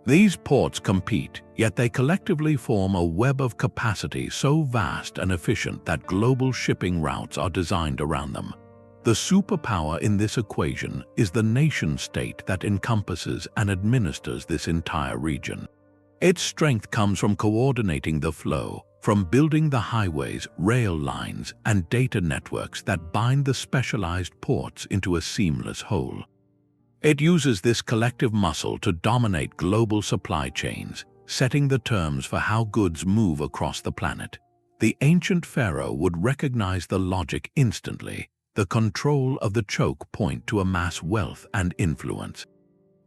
These ports compete, yet they collectively form a web of capacity so vast and efficient that global shipping routes are designed around them. The superpower in this equation is the nation-state that encompasses and administers this entire region. Its strength comes from coordinating the flow, from building the highways, rail lines, and data networks that bind the specialized ports into a seamless whole. It uses this collective muscle to dominate global supply chains, setting the terms for how goods move across the planet. The ancient pharaoh would recognize the logic instantly, the control of the choke point to amass wealth and influence.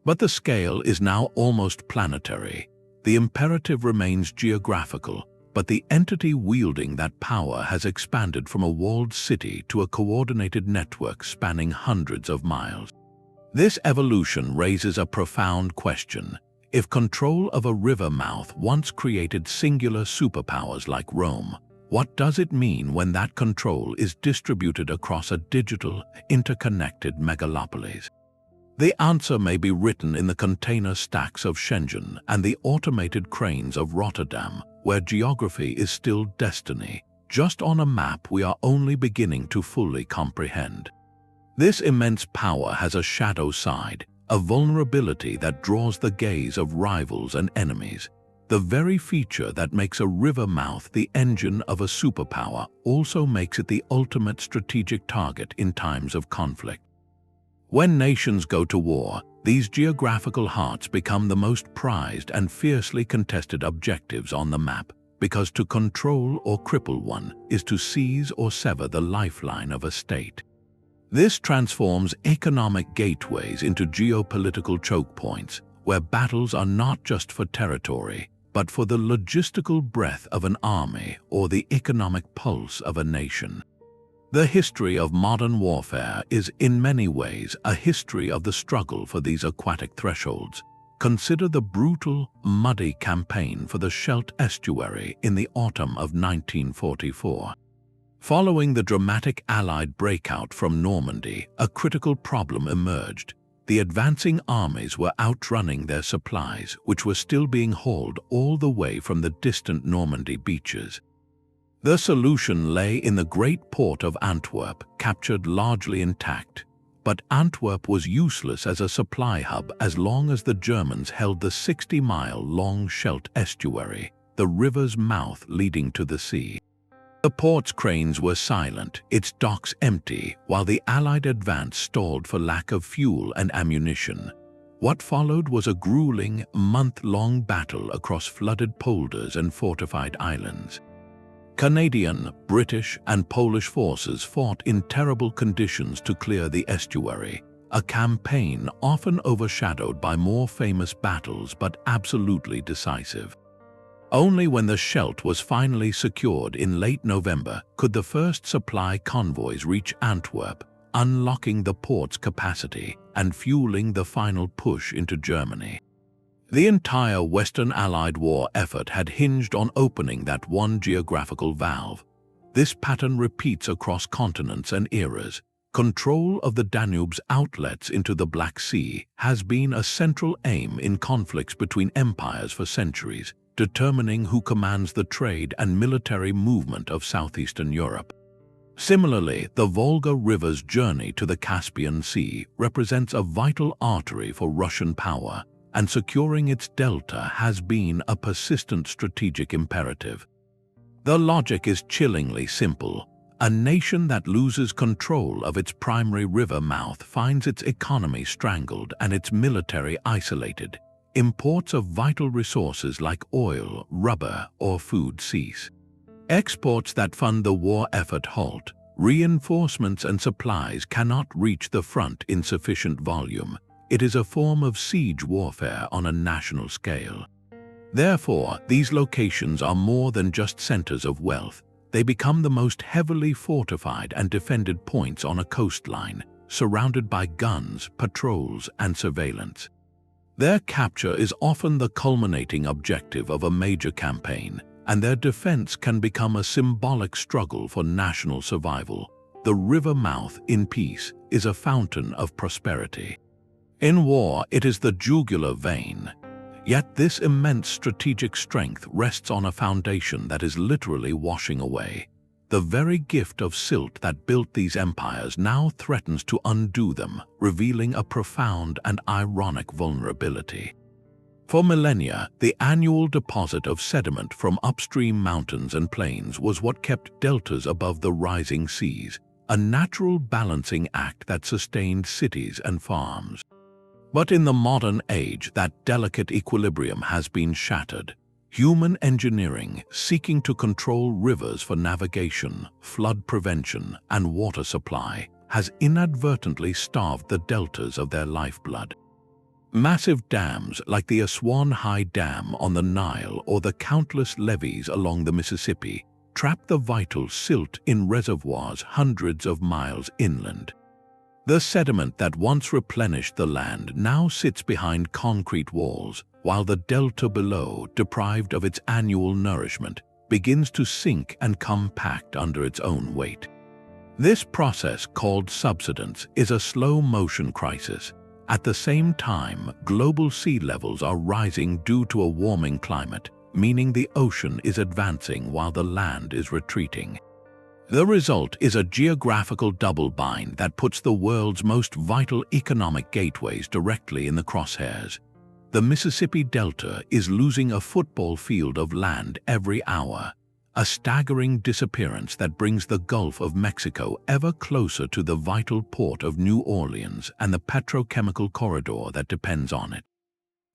But the scale is now almost planetary. The imperative remains geographical, but the entity wielding that power has expanded from a walled city to a coordinated network spanning hundreds of miles. This evolution raises a profound question. If control of a river mouth once created singular superpowers like Rome, what does it mean when that control is distributed across a digital, interconnected megalopolis? The answer may be written in the container stacks of Shenzhen and the automated cranes of Rotterdam, where geography is still destiny, just on a map we are only beginning to fully comprehend. This immense power has a shadow side, a vulnerability that draws the gaze of rivals and enemies. The very feature that makes a river mouth the engine of a superpower also makes it the ultimate strategic target in times of conflict. When nations go to war, these geographical hearts become the most prized and fiercely contested objectives on the map, because to control or cripple one is to seize or sever the lifeline of a state. This transforms economic gateways into geopolitical choke points, where battles are not just for territory, but for the logistical breadth of an army or the economic pulse of a nation. The history of modern warfare is in many ways a history of the struggle for these aquatic thresholds. Consider the brutal, muddy campaign for the Scheldt Estuary in the autumn of 1944. Following the dramatic Allied breakout from Normandy, a critical problem emerged. the advancing armies were outrunning their supplies, which were still being hauled all the way from the distant Normandy beaches. The solution lay in the great port of Antwerp, captured largely intact. But Antwerp was useless as a supply hub as long as the Germans held the 60-mile-long Scheldt estuary, the river's mouth leading to the sea. The port's cranes were silent, its docks empty, while the Allied advance stalled for lack of fuel and ammunition. What followed was a grueling, month-long battle across flooded polders and fortified islands. Canadian, British, and Polish forces fought in terrible conditions to clear the estuary, a campaign often overshadowed by more famous battles but absolutely decisive. Only when the Scheldt was finally secured in late November could the first supply convoys reach Antwerp, unlocking the port's capacity and fueling the final push into Germany. The entire Western Allied war effort had hinged on opening that one geographical valve. This pattern repeats across continents and eras. Control of the Danube's outlets into the Black Sea has been a central aim in conflicts between empires for centuries, determining who commands the trade and military movement of southeastern Europe. Similarly, the Volga River's journey to the Caspian Sea represents a vital artery for Russian power, and securing its delta has been a persistent strategic imperative. The logic is chillingly simple. A nation that loses control of its primary river mouth finds its economy strangled and its military isolated. Imports of vital resources like oil, rubber, or food cease. Exports that fund the war effort halt. Reinforcements and supplies cannot reach the front in sufficient volume. It is a form of siege warfare on a national scale. Therefore, these locations are more than just centers of wealth. They become the most heavily fortified and defended points on a coastline, surrounded by guns, patrols, and surveillance. Their capture is often the culminating objective of a major campaign, and their defense can become a symbolic struggle for national survival. The river mouth, in peace, is a fountain of prosperity. In war, it is the jugular vein. Yet this immense strategic strength rests on a foundation that is literally washing away. The very gift of silt that built these empires now threatens to undo them, revealing a profound and ironic vulnerability. For millennia, the annual deposit of sediment from upstream mountains and plains was what kept deltas above the rising seas, a natural balancing act that sustained cities and farms. But in the modern age, that delicate equilibrium has been shattered. Human engineering, seeking to control rivers for navigation, flood prevention, and water supply, has inadvertently starved the deltas of their lifeblood. Massive dams like the Aswan Dam on the Nile or the countless levees along the Mississippi trap the vital silt in reservoirs hundreds of miles inland. The sediment that once replenished the land now sits behind concrete walls, while the delta below, deprived of its annual nourishment, begins to sink and compact under its own weight. This process, called subsidence, is a slow-motion crisis. At the same time, global sea levels are rising due to a warming climate, meaning the ocean is advancing while the land is retreating. The result is a geographical double-bind that puts the world's most vital economic gateways directly in the crosshairs. The Mississippi Delta is losing a football field of land every hour, a staggering disappearance that brings the Gulf of Mexico ever closer to the vital port of New Orleans and the petrochemical corridor that depends on it.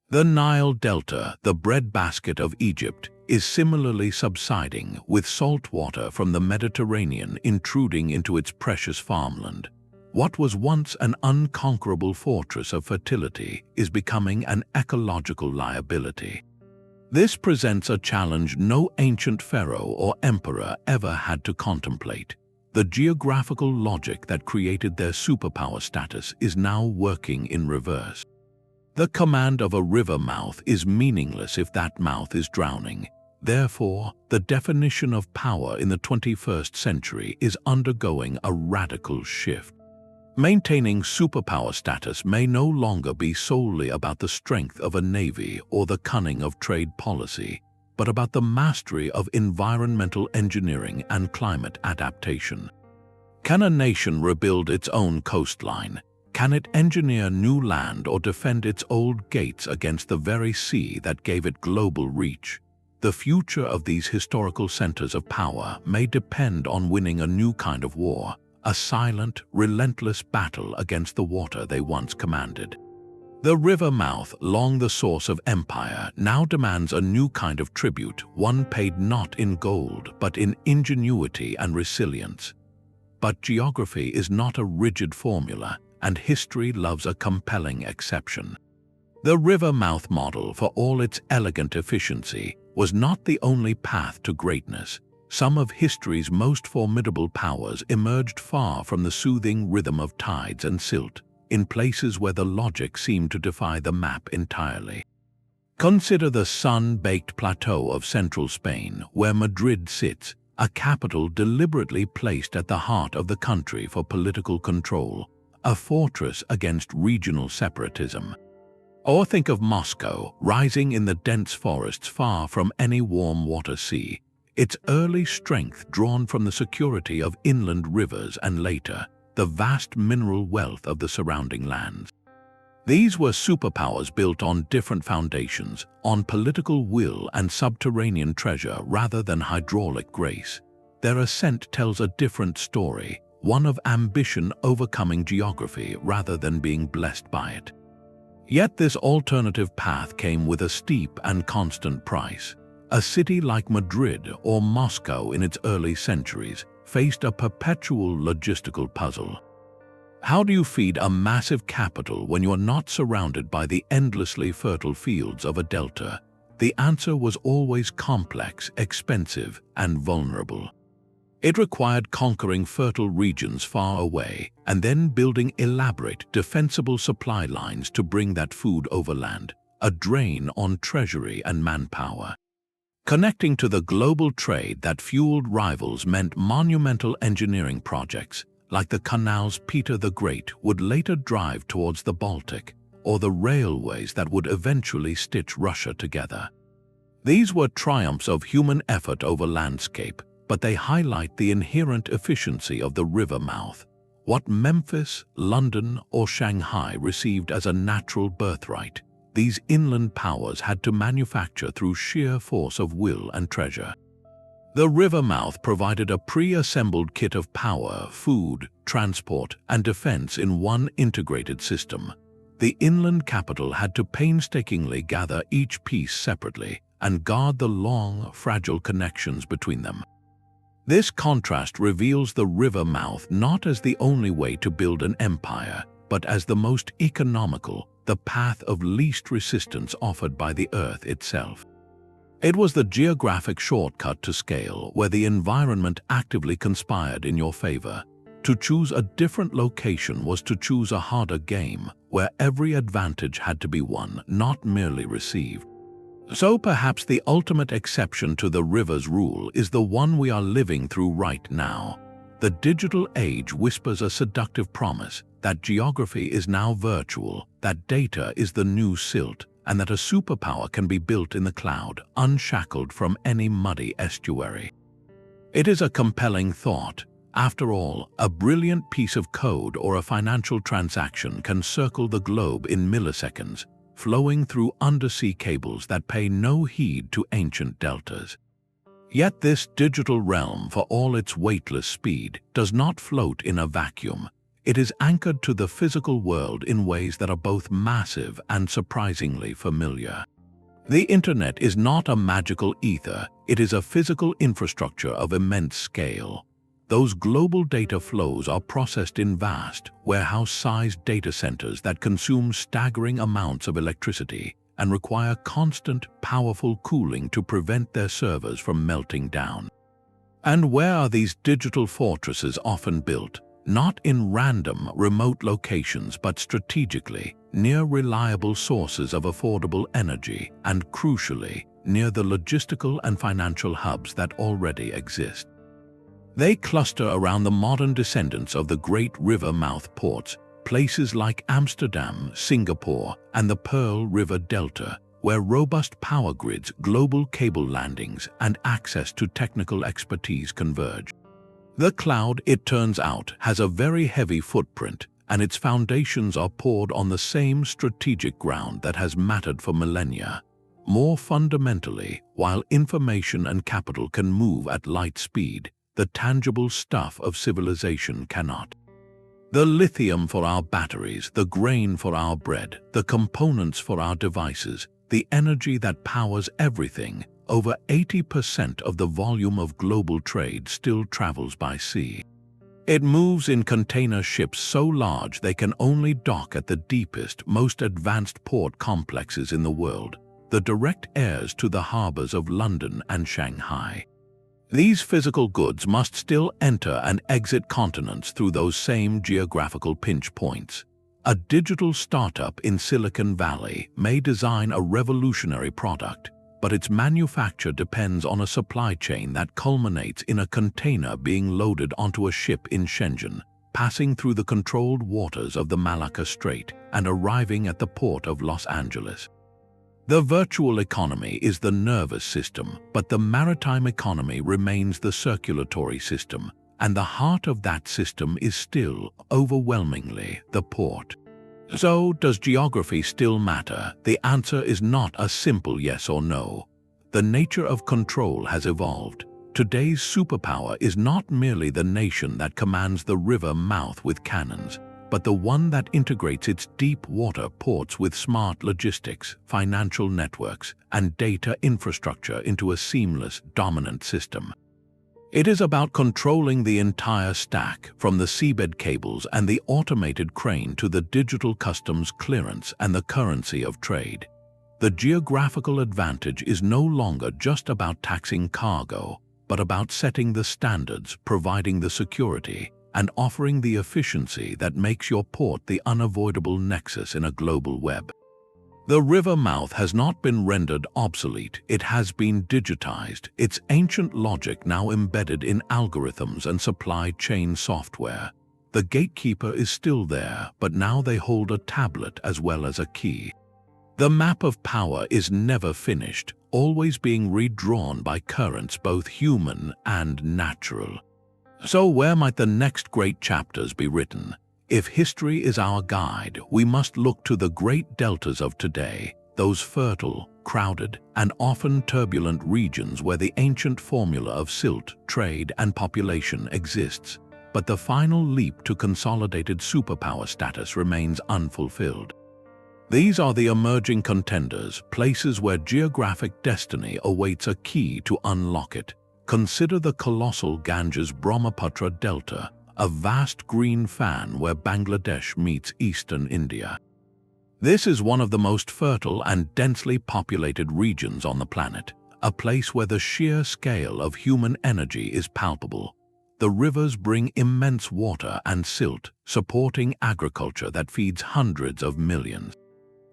The Nile Delta, the breadbasket of Egypt, is similarly subsiding, with salt water from the Mediterranean intruding into its precious farmland. What was once an unconquerable fortress of fertility is becoming an ecological liability. This presents a challenge no ancient pharaoh or emperor ever had to contemplate. The geographical logic that created their superpower status is now working in reverse. The command of a river mouth is meaningless if that mouth is drowning. Therefore, the definition of power in the 21st century is undergoing a radical shift. Maintaining superpower status may no longer be solely about the strength of a navy or the cunning of trade policy, but about the mastery of environmental engineering and climate adaptation. Can a nation rebuild its own coastline? Can it engineer new land or defend its old gates against the very sea that gave it global reach? The future of these historical centers of power may depend on winning a new kind of war, a silent, relentless battle against the water they once commanded. The river mouth, long the source of empire, now demands a new kind of tribute, one paid not in gold, but in ingenuity and resilience. But geography is not a rigid formula, and history loves a compelling exception. The river mouth model, for all its elegant efficiency, was not the only path to greatness. Some of history's most formidable powers emerged far from the soothing rhythm of tides and silt, in places where the logic seemed to defy the map entirely. Consider the sun-baked plateau of central Spain, where Madrid sits, a capital deliberately placed at the heart of the country for political control, a fortress against regional separatism. Or think of Moscow, rising in the dense forests far from any warm water sea, its early strength drawn from the security of inland rivers and later, the vast mineral wealth of the surrounding lands. These were superpowers built on different foundations, on political will and subterranean treasure rather than hydraulic grace. Their ascent tells a different story, one of ambition overcoming geography rather than being blessed by it. Yet this alternative path came with a steep and constant price. A city like Madrid or Moscow in its early centuries faced a perpetual logistical puzzle. How do you feed a massive capital when you are not surrounded by the endlessly fertile fields of a delta? The answer was always complex, expensive, and vulnerable. It required conquering fertile regions far away and then building elaborate, defensible supply lines to bring that food overland, a drain on treasury and manpower. Connecting to the global trade that fueled rivals meant monumental engineering projects, like the canals Peter the Great would later drive towards the Baltic, or the railways that would eventually stitch Russia together. These were triumphs of human effort over landscape, but they highlight the inherent efficiency of the river mouth. What Memphis, London, or Shanghai received as a natural birthright, these inland powers had to manufacture through sheer force of will and treasure. The river mouth provided a pre-assembled kit of power, food, transport, and defense in one integrated system. The inland capital had to painstakingly gather each piece separately and guard the long, fragile connections between them. This contrast reveals the river mouth not as the only way to build an empire, but as the most economical, the path of least resistance offered by the earth itself. It was the geographic shortcut to scale, where the environment actively conspired in your favor. To choose a different location was to choose a harder game, where every advantage had to be won, not merely received. So perhaps the ultimate exception to the river's rule is the one we are living through right now. The digital age whispers a seductive promise that geography is now virtual, that data is the new silt, and that a superpower can be built in the cloud, unshackled from any muddy estuary. It is a compelling thought. After all, a brilliant piece of code or a financial transaction can circle the globe in milliseconds, flowing through undersea cables that pay no heed to ancient deltas. Yet this digital realm, for all its weightless speed, does not float in a vacuum. It is anchored to the physical world in ways that are both massive and surprisingly familiar. The internet is not a magical ether, it is a physical infrastructure of immense scale. Those global data flows are processed in vast, warehouse-sized data centers that consume staggering amounts of electricity and require constant, powerful cooling to prevent their servers from melting down. And where are these digital fortresses often built? Not in random, remote locations, but strategically, near reliable sources of affordable energy and, crucially, near the logistical and financial hubs that already exist. They cluster around the modern descendants of the great river mouth ports, places like Amsterdam, Singapore, and the Pearl River Delta, where robust power grids, global cable landings, and access to technical expertise converge. The cloud, it turns out, has a very heavy footprint, and its foundations are poured on the same strategic ground that has mattered for millennia. More fundamentally, while information and capital can move at light speed, the tangible stuff of civilization cannot. The lithium for our batteries, the grain for our bread, the components for our devices, the energy that powers everything, over 80% of the volume of global trade still travels by sea. It moves in container ships so large they can only dock at the deepest, most advanced port complexes in the world, the direct heirs to the harbors of London and Shanghai. These physical goods must still enter and exit continents through those same geographical pinch points. A digital startup in Silicon Valley may design a revolutionary product, but its manufacture depends on a supply chain that culminates in a container being loaded onto a ship in Shenzhen, passing through the controlled waters of the Malacca Strait and arriving at the port of Los Angeles. The virtual economy is the nervous system, but the maritime economy remains the circulatory system, and the heart of that system is still, overwhelmingly, the port. So, does geography still matter? The answer is not a simple yes or no. The nature of control has evolved. Today's superpower is not merely the nation that commands the river mouth with cannons, but the one that integrates its deep water ports with smart logistics, financial networks, and data infrastructure into a seamless, dominant system. It is about controlling the entire stack, from the seabed cables and the automated crane to the digital customs clearance and the currency of trade. The geographical advantage is no longer just about taxing cargo, but about setting the standards, providing the security, and offering the efficiency that makes your port the unavoidable nexus in a global web. The river mouth has not been rendered obsolete, it has been digitized, its ancient logic now embedded in algorithms and supply chain software. The gatekeeper is still there, but now they hold a tablet as well as a key. The map of power is never finished, always being redrawn by currents both human and natural. So where might the next great chapters be written? If history is our guide, we must look to the great deltas of today, those fertile, crowded, and often turbulent regions where the ancient formula of silt, trade, and population exists, but the final leap to consolidated superpower status remains unfulfilled. These are the emerging contenders, places where geographic destiny awaits a key to unlock it. Consider the colossal Ganges-Brahmaputra Delta, a vast green fan where Bangladesh meets eastern India. This is one of the most fertile and densely populated regions on the planet, a place where the sheer scale of human energy is palpable. The rivers bring immense water and silt, supporting agriculture that feeds hundreds of millions.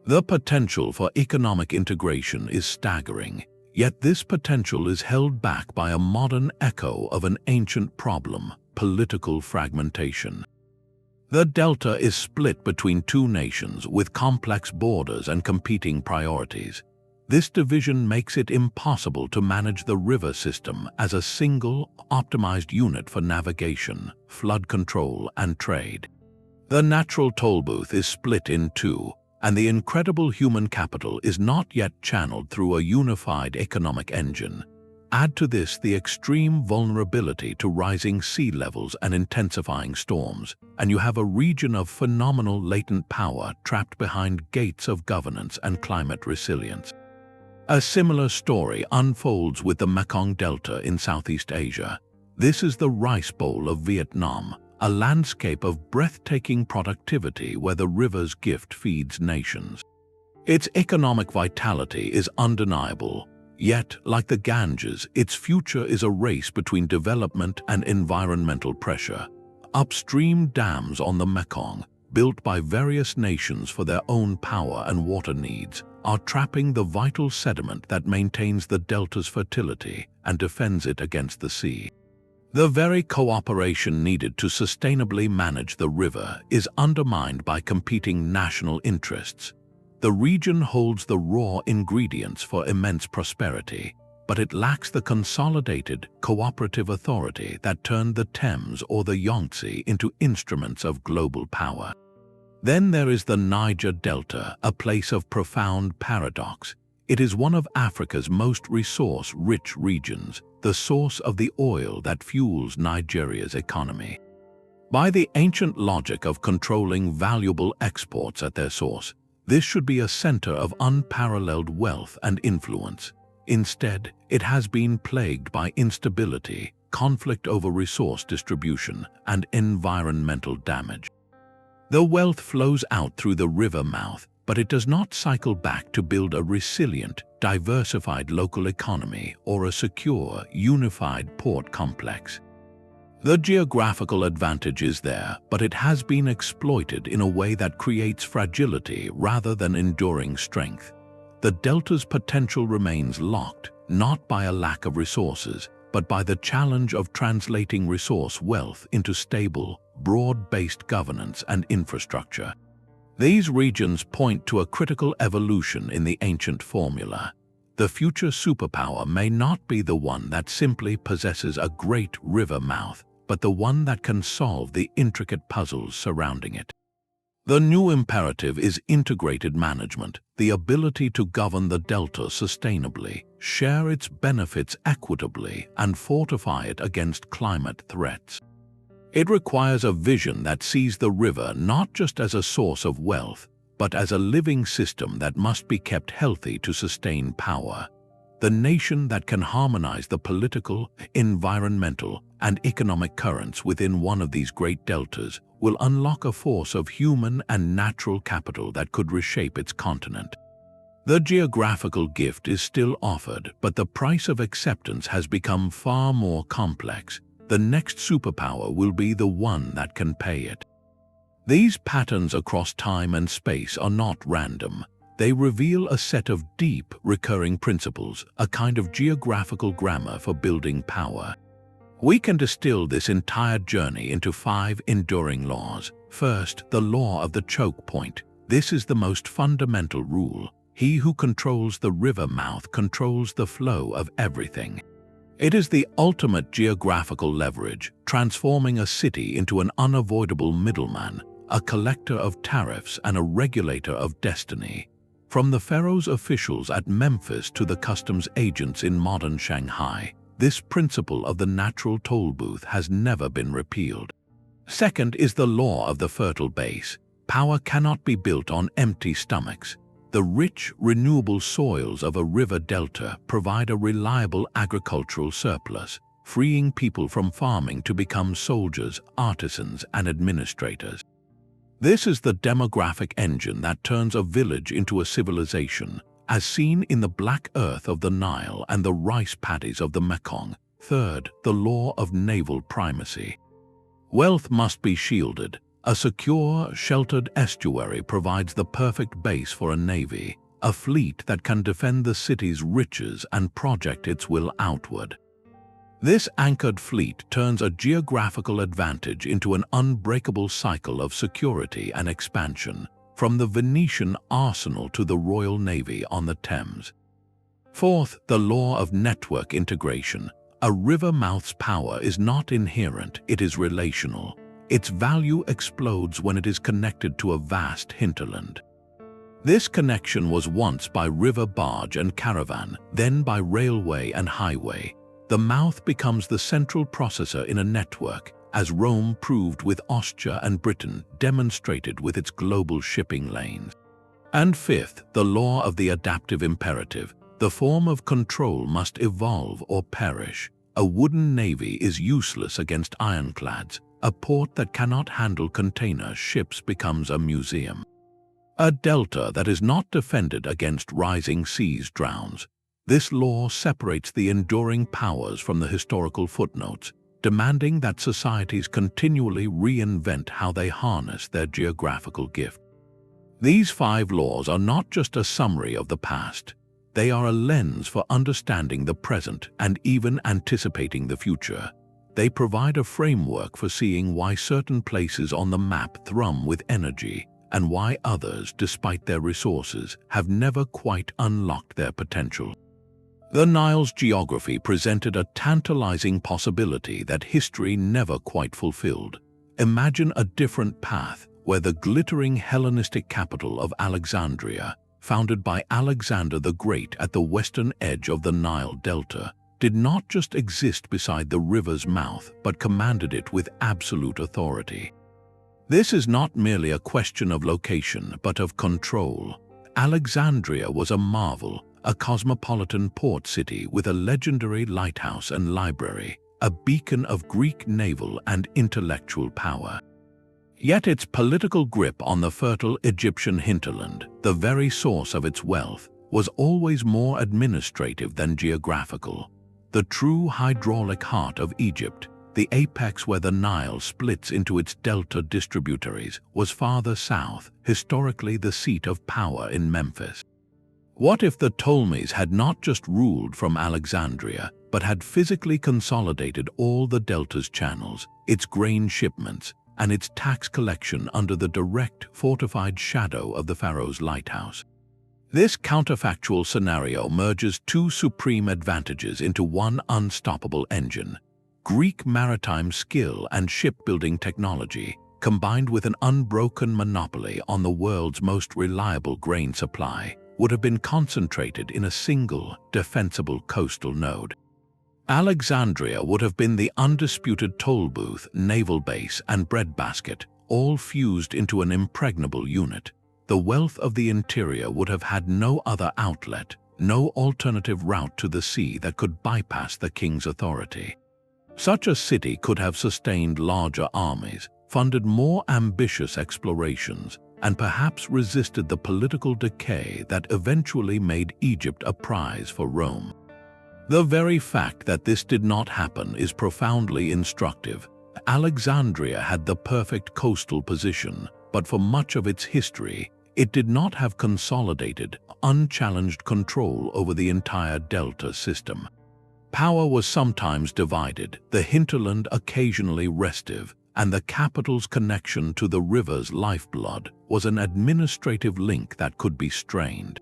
The potential for economic integration is staggering. Yet this potential is held back by a modern echo of an ancient problem: political fragmentation. The delta is split between two nations with complex borders and competing priorities. This division makes it impossible to manage the river system as a single, optimized unit for navigation, flood control, and trade. The natural toll booth is split in two, and the incredible human capital is not yet channeled through a unified economic engine. Add to this the extreme vulnerability to rising sea levels and intensifying storms, and you have a region of phenomenal latent power trapped behind gates of governance and climate resilience. A similar story unfolds with the Mekong Delta in Southeast Asia. This is the Rice Bowl of Vietnam, a landscape of breathtaking productivity where the river's gift feeds nations. Its economic vitality is undeniable, yet, like the Ganges, its future is a race between development and environmental pressure. Upstream dams on the Mekong, built by various nations for their own power and water needs, are trapping the vital sediment that maintains the delta's fertility and defends it against the sea. The very cooperation needed to sustainably manage the river is undermined by competing national interests. The region holds the raw ingredients for immense prosperity, but it lacks the consolidated, cooperative authority that turned the Thames or the Yangtze into instruments of global power. Then there is the Niger Delta, a place of profound paradox. It is one of Africa's most resource-rich regions, the source of the oil that fuels Nigeria's economy. By the ancient logic of controlling valuable exports at their source, this should be a center of unparalleled wealth and influence. Instead, it has been plagued by instability, conflict over resource distribution, and environmental damage. The wealth flows out through the river mouth, but it does not cycle back to build a resilient, diversified local economy or a secure, unified port complex. The geographical advantage is there, but it has been exploited in a way that creates fragility rather than enduring strength. The delta's potential remains locked, not by a lack of resources, but by the challenge of translating resource wealth into stable, broad-based governance and infrastructure. These regions point to a critical evolution in the ancient formula. The future superpower may not be the one that simply possesses a great river mouth, but the one that can solve the intricate puzzles surrounding it. The new imperative is integrated management, the ability to govern the delta sustainably, share its benefits equitably, and fortify it against climate threats. It requires a vision that sees the river not just as a source of wealth, but as a living system that must be kept healthy to sustain power. The nation that can harmonize the political, environmental, and economic currents within one of these great deltas will unlock a force of human and natural capital that could reshape its continent. The geographical gift is still offered, but the price of acceptance has become far more complex. The next superpower will be the one that can pay it. These patterns across time and space are not random. They reveal a set of deep, recurring principles, a kind of geographical grammar for building power. We can distill this entire journey into 5 enduring laws. First, the law of the choke point. This is the most fundamental rule. He who controls the river mouth controls the flow of everything. It is the ultimate geographical leverage, transforming a city into an unavoidable middleman, a collector of tariffs and a regulator of destiny. From the pharaoh's officials at Memphis to the customs agents in modern Shanghai, this principle of the natural toll booth has never been repealed. Second is the law of the fertile base. Power cannot be built on empty stomachs. The rich, renewable soils of a river delta provide a reliable agricultural surplus, freeing people from farming to become soldiers, artisans, and administrators. This is the demographic engine that turns a village into a civilization, as seen in the black earth of the Nile and the rice paddies of the Mekong. Third, the law of naval primacy. Wealth must be shielded. A secure, sheltered estuary provides the perfect base for a navy, a fleet that can defend the city's riches and project its will outward. This anchored fleet turns a geographical advantage into an unbreakable cycle of security and expansion, from the Venetian arsenal to the Royal Navy on the Thames. Fourth, the law of network integration. A river mouth's power is not inherent, it is relational. Its value explodes when it is connected to a vast hinterland. This connection was once by river barge and caravan, then by railway and highway. The mouth becomes the central processor in a network, as Rome proved with Austria and Britain, demonstrated with its global shipping lanes. And fifth, the law of the adaptive imperative. The form of control must evolve or perish. A wooden navy is useless against ironclads. A port that cannot handle container ships becomes a museum. A delta that is not defended against rising seas drowns. This law separates the enduring powers from the historical footnotes, demanding that societies continually reinvent how they harness their geographical gift. These 5 laws are not just a summary of the past. They are a lens for understanding the present and even anticipating the future. they provide a framework for seeing why certain places on the map thrum with energy and why others, despite their resources, have never quite unlocked their potential. The Nile's geography presented a tantalizing possibility that history never quite fulfilled. Imagine a different path where the glittering Hellenistic capital of Alexandria, founded by Alexander the Great at the western edge of the Nile Delta, did not just exist beside the river's mouth but commanded it with absolute authority. This is not merely a question of location but of control. Alexandria was a marvel, a cosmopolitan port city with a legendary lighthouse and library, a beacon of Greek naval and intellectual power. Yet its political grip on the fertile Egyptian hinterland, the very source of its wealth, was always more administrative than geographical. The true hydraulic heart of Egypt, the apex where the Nile splits into its delta distributaries, was farther south, historically the seat of power in Memphis. What if the Ptolemies had not just ruled from Alexandria, but had physically consolidated all the delta's channels, its grain shipments, and its tax collection under the direct, fortified shadow of the pharaoh's lighthouse? This counterfactual scenario merges two supreme advantages into one unstoppable engine: Greek maritime skill and shipbuilding technology, combined with an unbroken monopoly on the world's most reliable grain supply, would have been concentrated in a single, defensible coastal node. Alexandria would have been the undisputed toll booth, naval base, and breadbasket, all fused into an impregnable unit. The wealth of the interior would have had no other outlet, no alternative route to the sea that could bypass the king's authority. Such a city could have sustained larger armies, funded more ambitious explorations, and perhaps resisted the political decay that eventually made Egypt a prize for Rome. The very fact that this did not happen is profoundly instructive. Alexandria had the perfect coastal position, but for much of its history, it did not have consolidated, unchallenged control over the entire delta system. Power was sometimes divided, the hinterland occasionally restive, and the capital's connection to the river's lifeblood was an administrative link that could be strained.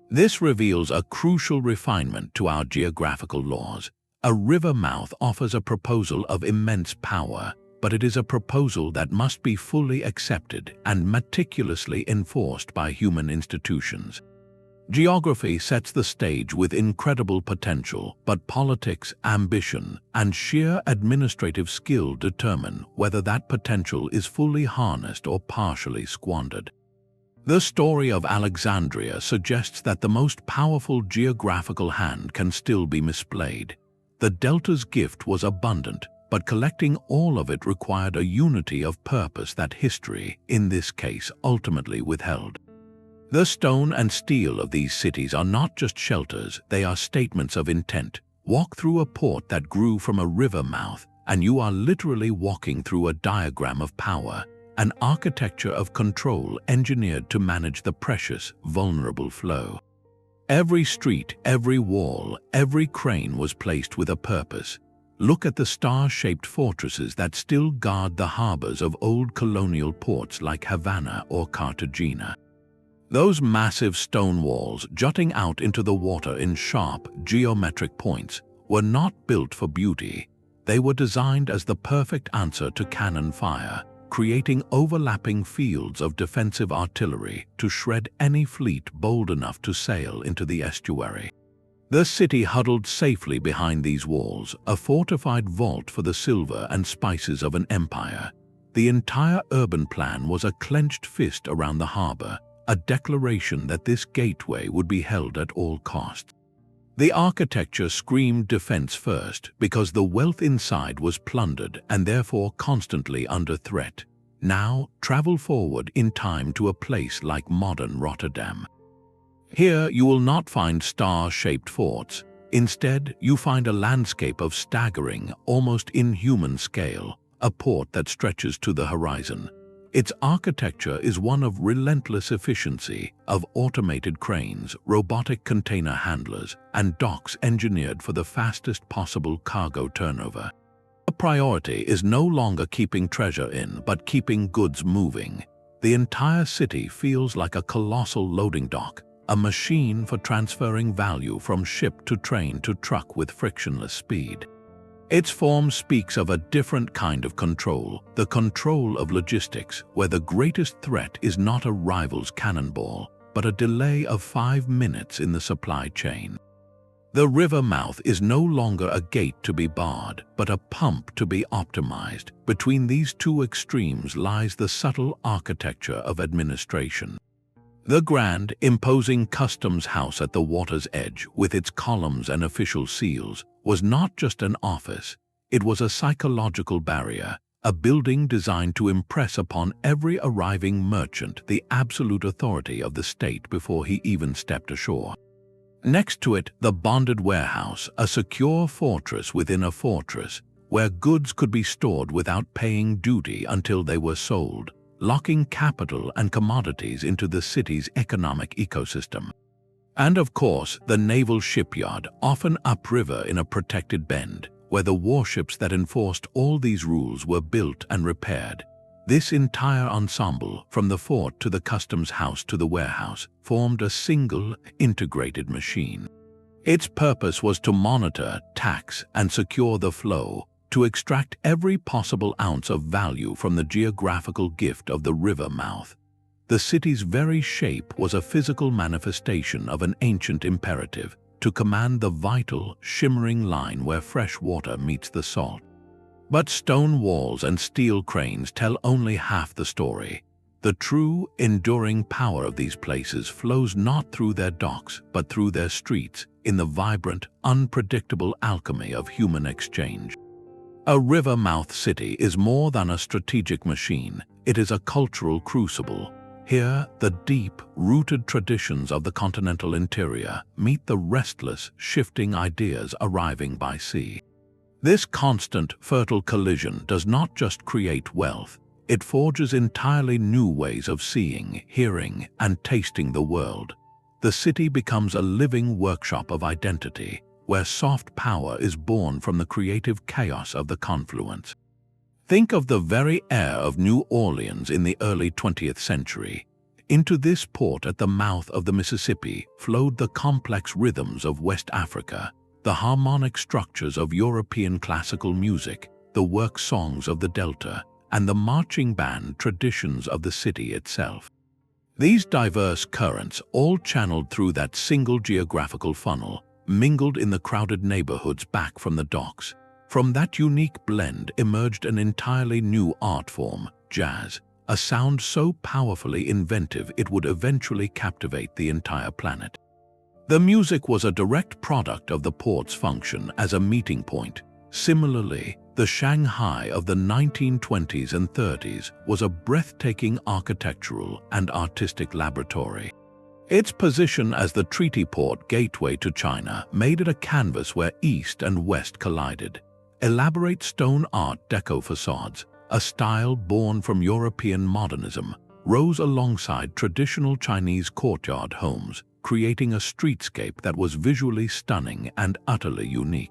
This reveals a crucial refinement to our geographical laws. A river mouth offers a proposal of immense power, but it is a proposal that must be fully accepted and meticulously enforced by human institutions. Geography sets the stage with incredible potential, but politics, ambition, and sheer administrative skill determine whether that potential is fully harnessed or partially squandered. The story of Alexandria suggests that the most powerful geographical hand can still be misplayed. The delta's gift was abundant, but collecting all of it required a unity of purpose that history, in this case, ultimately withheld. The stone and steel of these cities are not just shelters, they are statements of intent. Walk through a port that grew from a river mouth, and you are literally walking through a diagram of power, an architecture of control engineered to manage the precious, vulnerable flow. Every street, every wall, every crane was placed with a purpose. Look at the star-shaped fortresses that still guard the harbors of old colonial ports like Havana or Cartagena. Those massive stone walls jutting out into the water in sharp, geometric points were not built for beauty. They were designed as the perfect answer to cannon fire, creating overlapping fields of defensive artillery to shred any fleet bold enough to sail into the estuary. The city huddled safely behind these walls, a fortified vault for the silver and spices of an empire. The entire urban plan was a clenched fist around the harbor, a declaration that this gateway would be held at all costs. The architecture screamed defense first because the wealth inside was plundered and therefore constantly under threat. Now, travel forward in time to a place like modern Rotterdam. Here you will not find star-shaped forts. Instead, you find a landscape of staggering, almost inhuman scale, a port that stretches to the horizon. Its architecture is one of relentless efficiency, of automated cranes, robotic container handlers, and docks engineered for the fastest possible cargo turnover. The priority is no longer keeping treasure in, but keeping goods moving. The entire city feels like a colossal loading dock, a machine for transferring value from ship to train to truck with frictionless speed. Its form speaks of a different kind of control, the control of logistics, where the greatest threat is not a rival's cannonball, but a delay of 5 minutes in the supply chain. The river mouth is no longer a gate to be barred, but a pump to be optimized. Between these two extremes lies the subtle architecture of administration. The grand, imposing customs house at the water's edge, with its columns and official seals, was not just an office. It was a psychological barrier, a building designed to impress upon every arriving merchant the absolute authority of the state before he even stepped ashore. Next to it, the bonded warehouse, a secure fortress within a fortress, where goods could be stored without paying duty until they were sold, locking capital and commodities into the city's economic ecosystem. And of course, the naval shipyard, often upriver in a protected bend, where the warships that enforced all these rules were built and repaired. This entire ensemble, from the fort to the customs house to the warehouse, formed a single, integrated machine. Its purpose was to monitor, tax, and secure the flow, to extract every possible ounce of value from the geographical gift of the river mouth. The city's very shape was a physical manifestation of an ancient imperative to command the vital, shimmering line where fresh water meets the salt. But stone walls and steel cranes tell only half the story. The true, enduring power of these places flows not through their docks, but through their streets, in the vibrant, unpredictable alchemy of human exchange. A river-mouth city is more than a strategic machine. It is a cultural crucible. Here, the deep-rooted traditions of the continental interior meet the restless, shifting ideas arriving by sea. This constant, fertile collision does not just create wealth, it forges entirely new ways of seeing, hearing, and tasting the world. The city becomes a living workshop of identity, where soft power is born from the creative chaos of the confluence. Think of the very air of New Orleans in the early 20th century. Into this port at the mouth of the Mississippi flowed the complex rhythms of West Africa, the harmonic structures of European classical music, the work songs of the Delta, and the marching band traditions of the city itself. These diverse currents, all channeled through that single geographical funnel, mingled in the crowded neighborhoods back from the docks. From that unique blend emerged an entirely new art form, jazz, a sound so powerfully inventive it would eventually captivate the entire planet. The music was a direct product of the port's function as a meeting point. Similarly, the Shanghai of the 1920s and 30s was a breathtaking architectural and artistic laboratory. Its position as the treaty port gateway to China made it a canvas where East and West collided. Elaborate stone Art Deco facades, a style born from European modernism, rose alongside traditional Chinese courtyard homes, creating a streetscape that was visually stunning and utterly unique.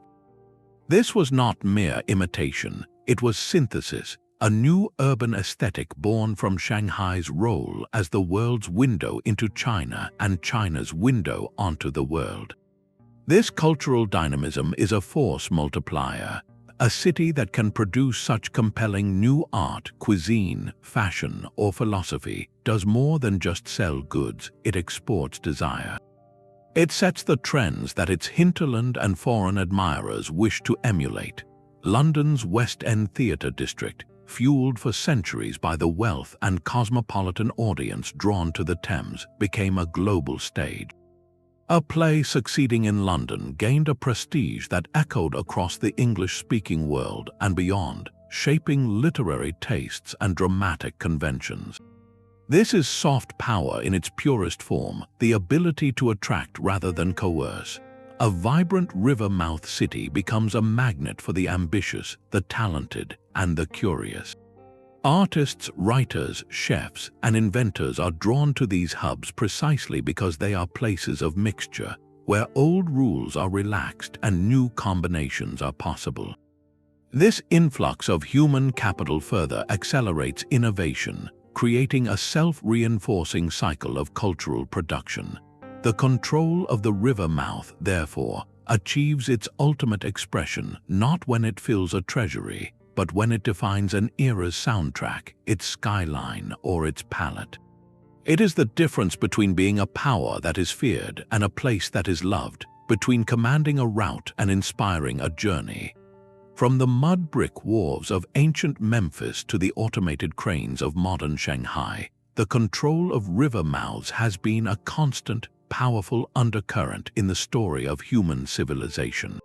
This was not mere imitation, it was synthesis, a new urban aesthetic born from Shanghai's role as the world's window into China and China's window onto the world. This cultural dynamism is a force multiplier. A city that can produce such compelling new art, cuisine, fashion, or philosophy does more than just sell goods, it exports desire. It sets the trends that its hinterland and foreign admirers wish to emulate. London's West End theatre district, fueled for centuries by the wealth and cosmopolitan audience drawn to the Thames, became a global stage. A play succeeding in London gained a prestige that echoed across the English-speaking world and beyond, shaping literary tastes and dramatic conventions. This is soft power in its purest form, the ability to attract rather than coerce. A vibrant river-mouth city becomes a magnet for the ambitious, the talented, and the curious. Artists, writers, chefs, and inventors are drawn to these hubs precisely because they are places of mixture, where old rules are relaxed and new combinations are possible. This influx of human capital further accelerates innovation, creating a self-reinforcing cycle of cultural production. The control of the river mouth, therefore, achieves its ultimate expression not when it fills a treasury, but when it defines an era's soundtrack, its skyline, or its palette. It is the difference between being a power that is feared and a place that is loved, between commanding a route and inspiring a journey. From the mud brick wharves of ancient Memphis to the automated cranes of modern Shanghai, the control of river mouths has been a constant, powerful undercurrent in the story of human civilization.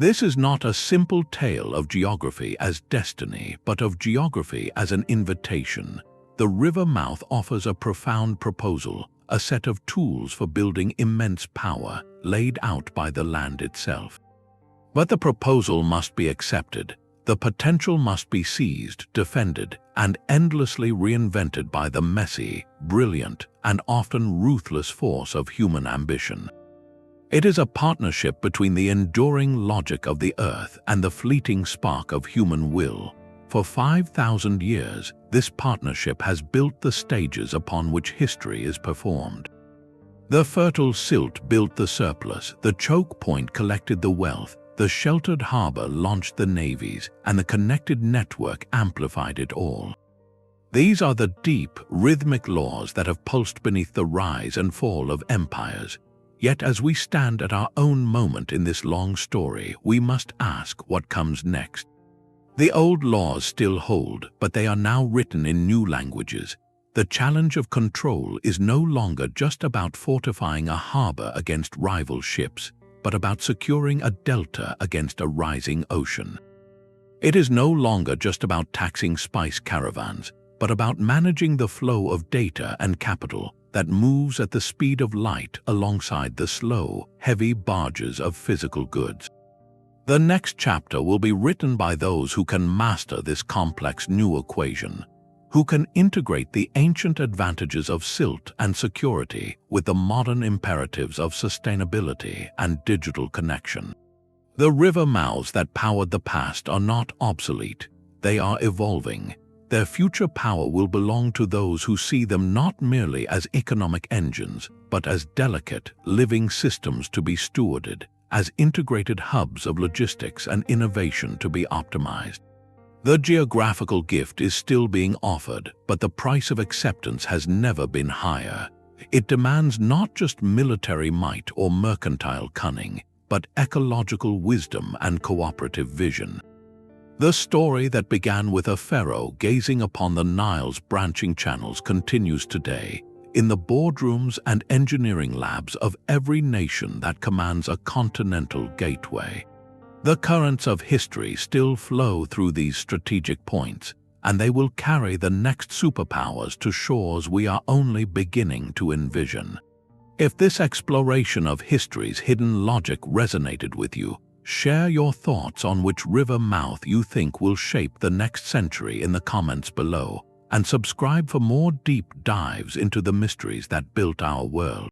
This is not a simple tale of geography as destiny, but of geography as an invitation. The river mouth offers a profound proposal, a set of tools for building immense power, laid out by the land itself. But the proposal must be accepted. The potential must be seized, defended, and endlessly reinvented by the messy, brilliant, and often ruthless force of human ambition. It is a partnership between the enduring logic of the earth and the fleeting spark of human will. For 5,000 years, this partnership has built the stages upon which history is performed. The fertile silt built the surplus, the choke point collected the wealth, the sheltered harbor launched the navies, and the connected network amplified it all. These are the deep, rhythmic laws that have pulsed beneath the rise and fall of empires. Yet as we stand at our own moment in this long story, we must ask what comes next. The old laws still hold, but they are now written in new languages. The challenge of control is no longer just about fortifying a harbor against rival ships, but about securing a delta against a rising ocean. It is no longer just about taxing spice caravans, but about managing the flow of data and capital that moves at the speed of light alongside the slow, heavy barges of physical goods. The next chapter will be written by those who can master this complex new equation, who can integrate the ancient advantages of silt and security with the modern imperatives of sustainability and digital connection. The river mouths that powered the past are not obsolete, they are evolving. Their future power will belong to those who see them not merely as economic engines, but as delicate, living systems to be stewarded, as integrated hubs of logistics and innovation to be optimized. The geographical gift is still being offered, but the price of acceptance has never been higher. It demands not just military might or mercantile cunning, but ecological wisdom and cooperative vision. The story that began with a pharaoh gazing upon the Nile's branching channels continues today, in the boardrooms and engineering labs of every nation that commands a continental gateway. The currents of history still flow through these strategic points, and they will carry the next superpowers to shores we are only beginning to envision. If this exploration of history's hidden logic resonated with you, share your thoughts on which river mouth you think will shape the next century in the comments below, and subscribe for more deep dives into the mysteries that built our world.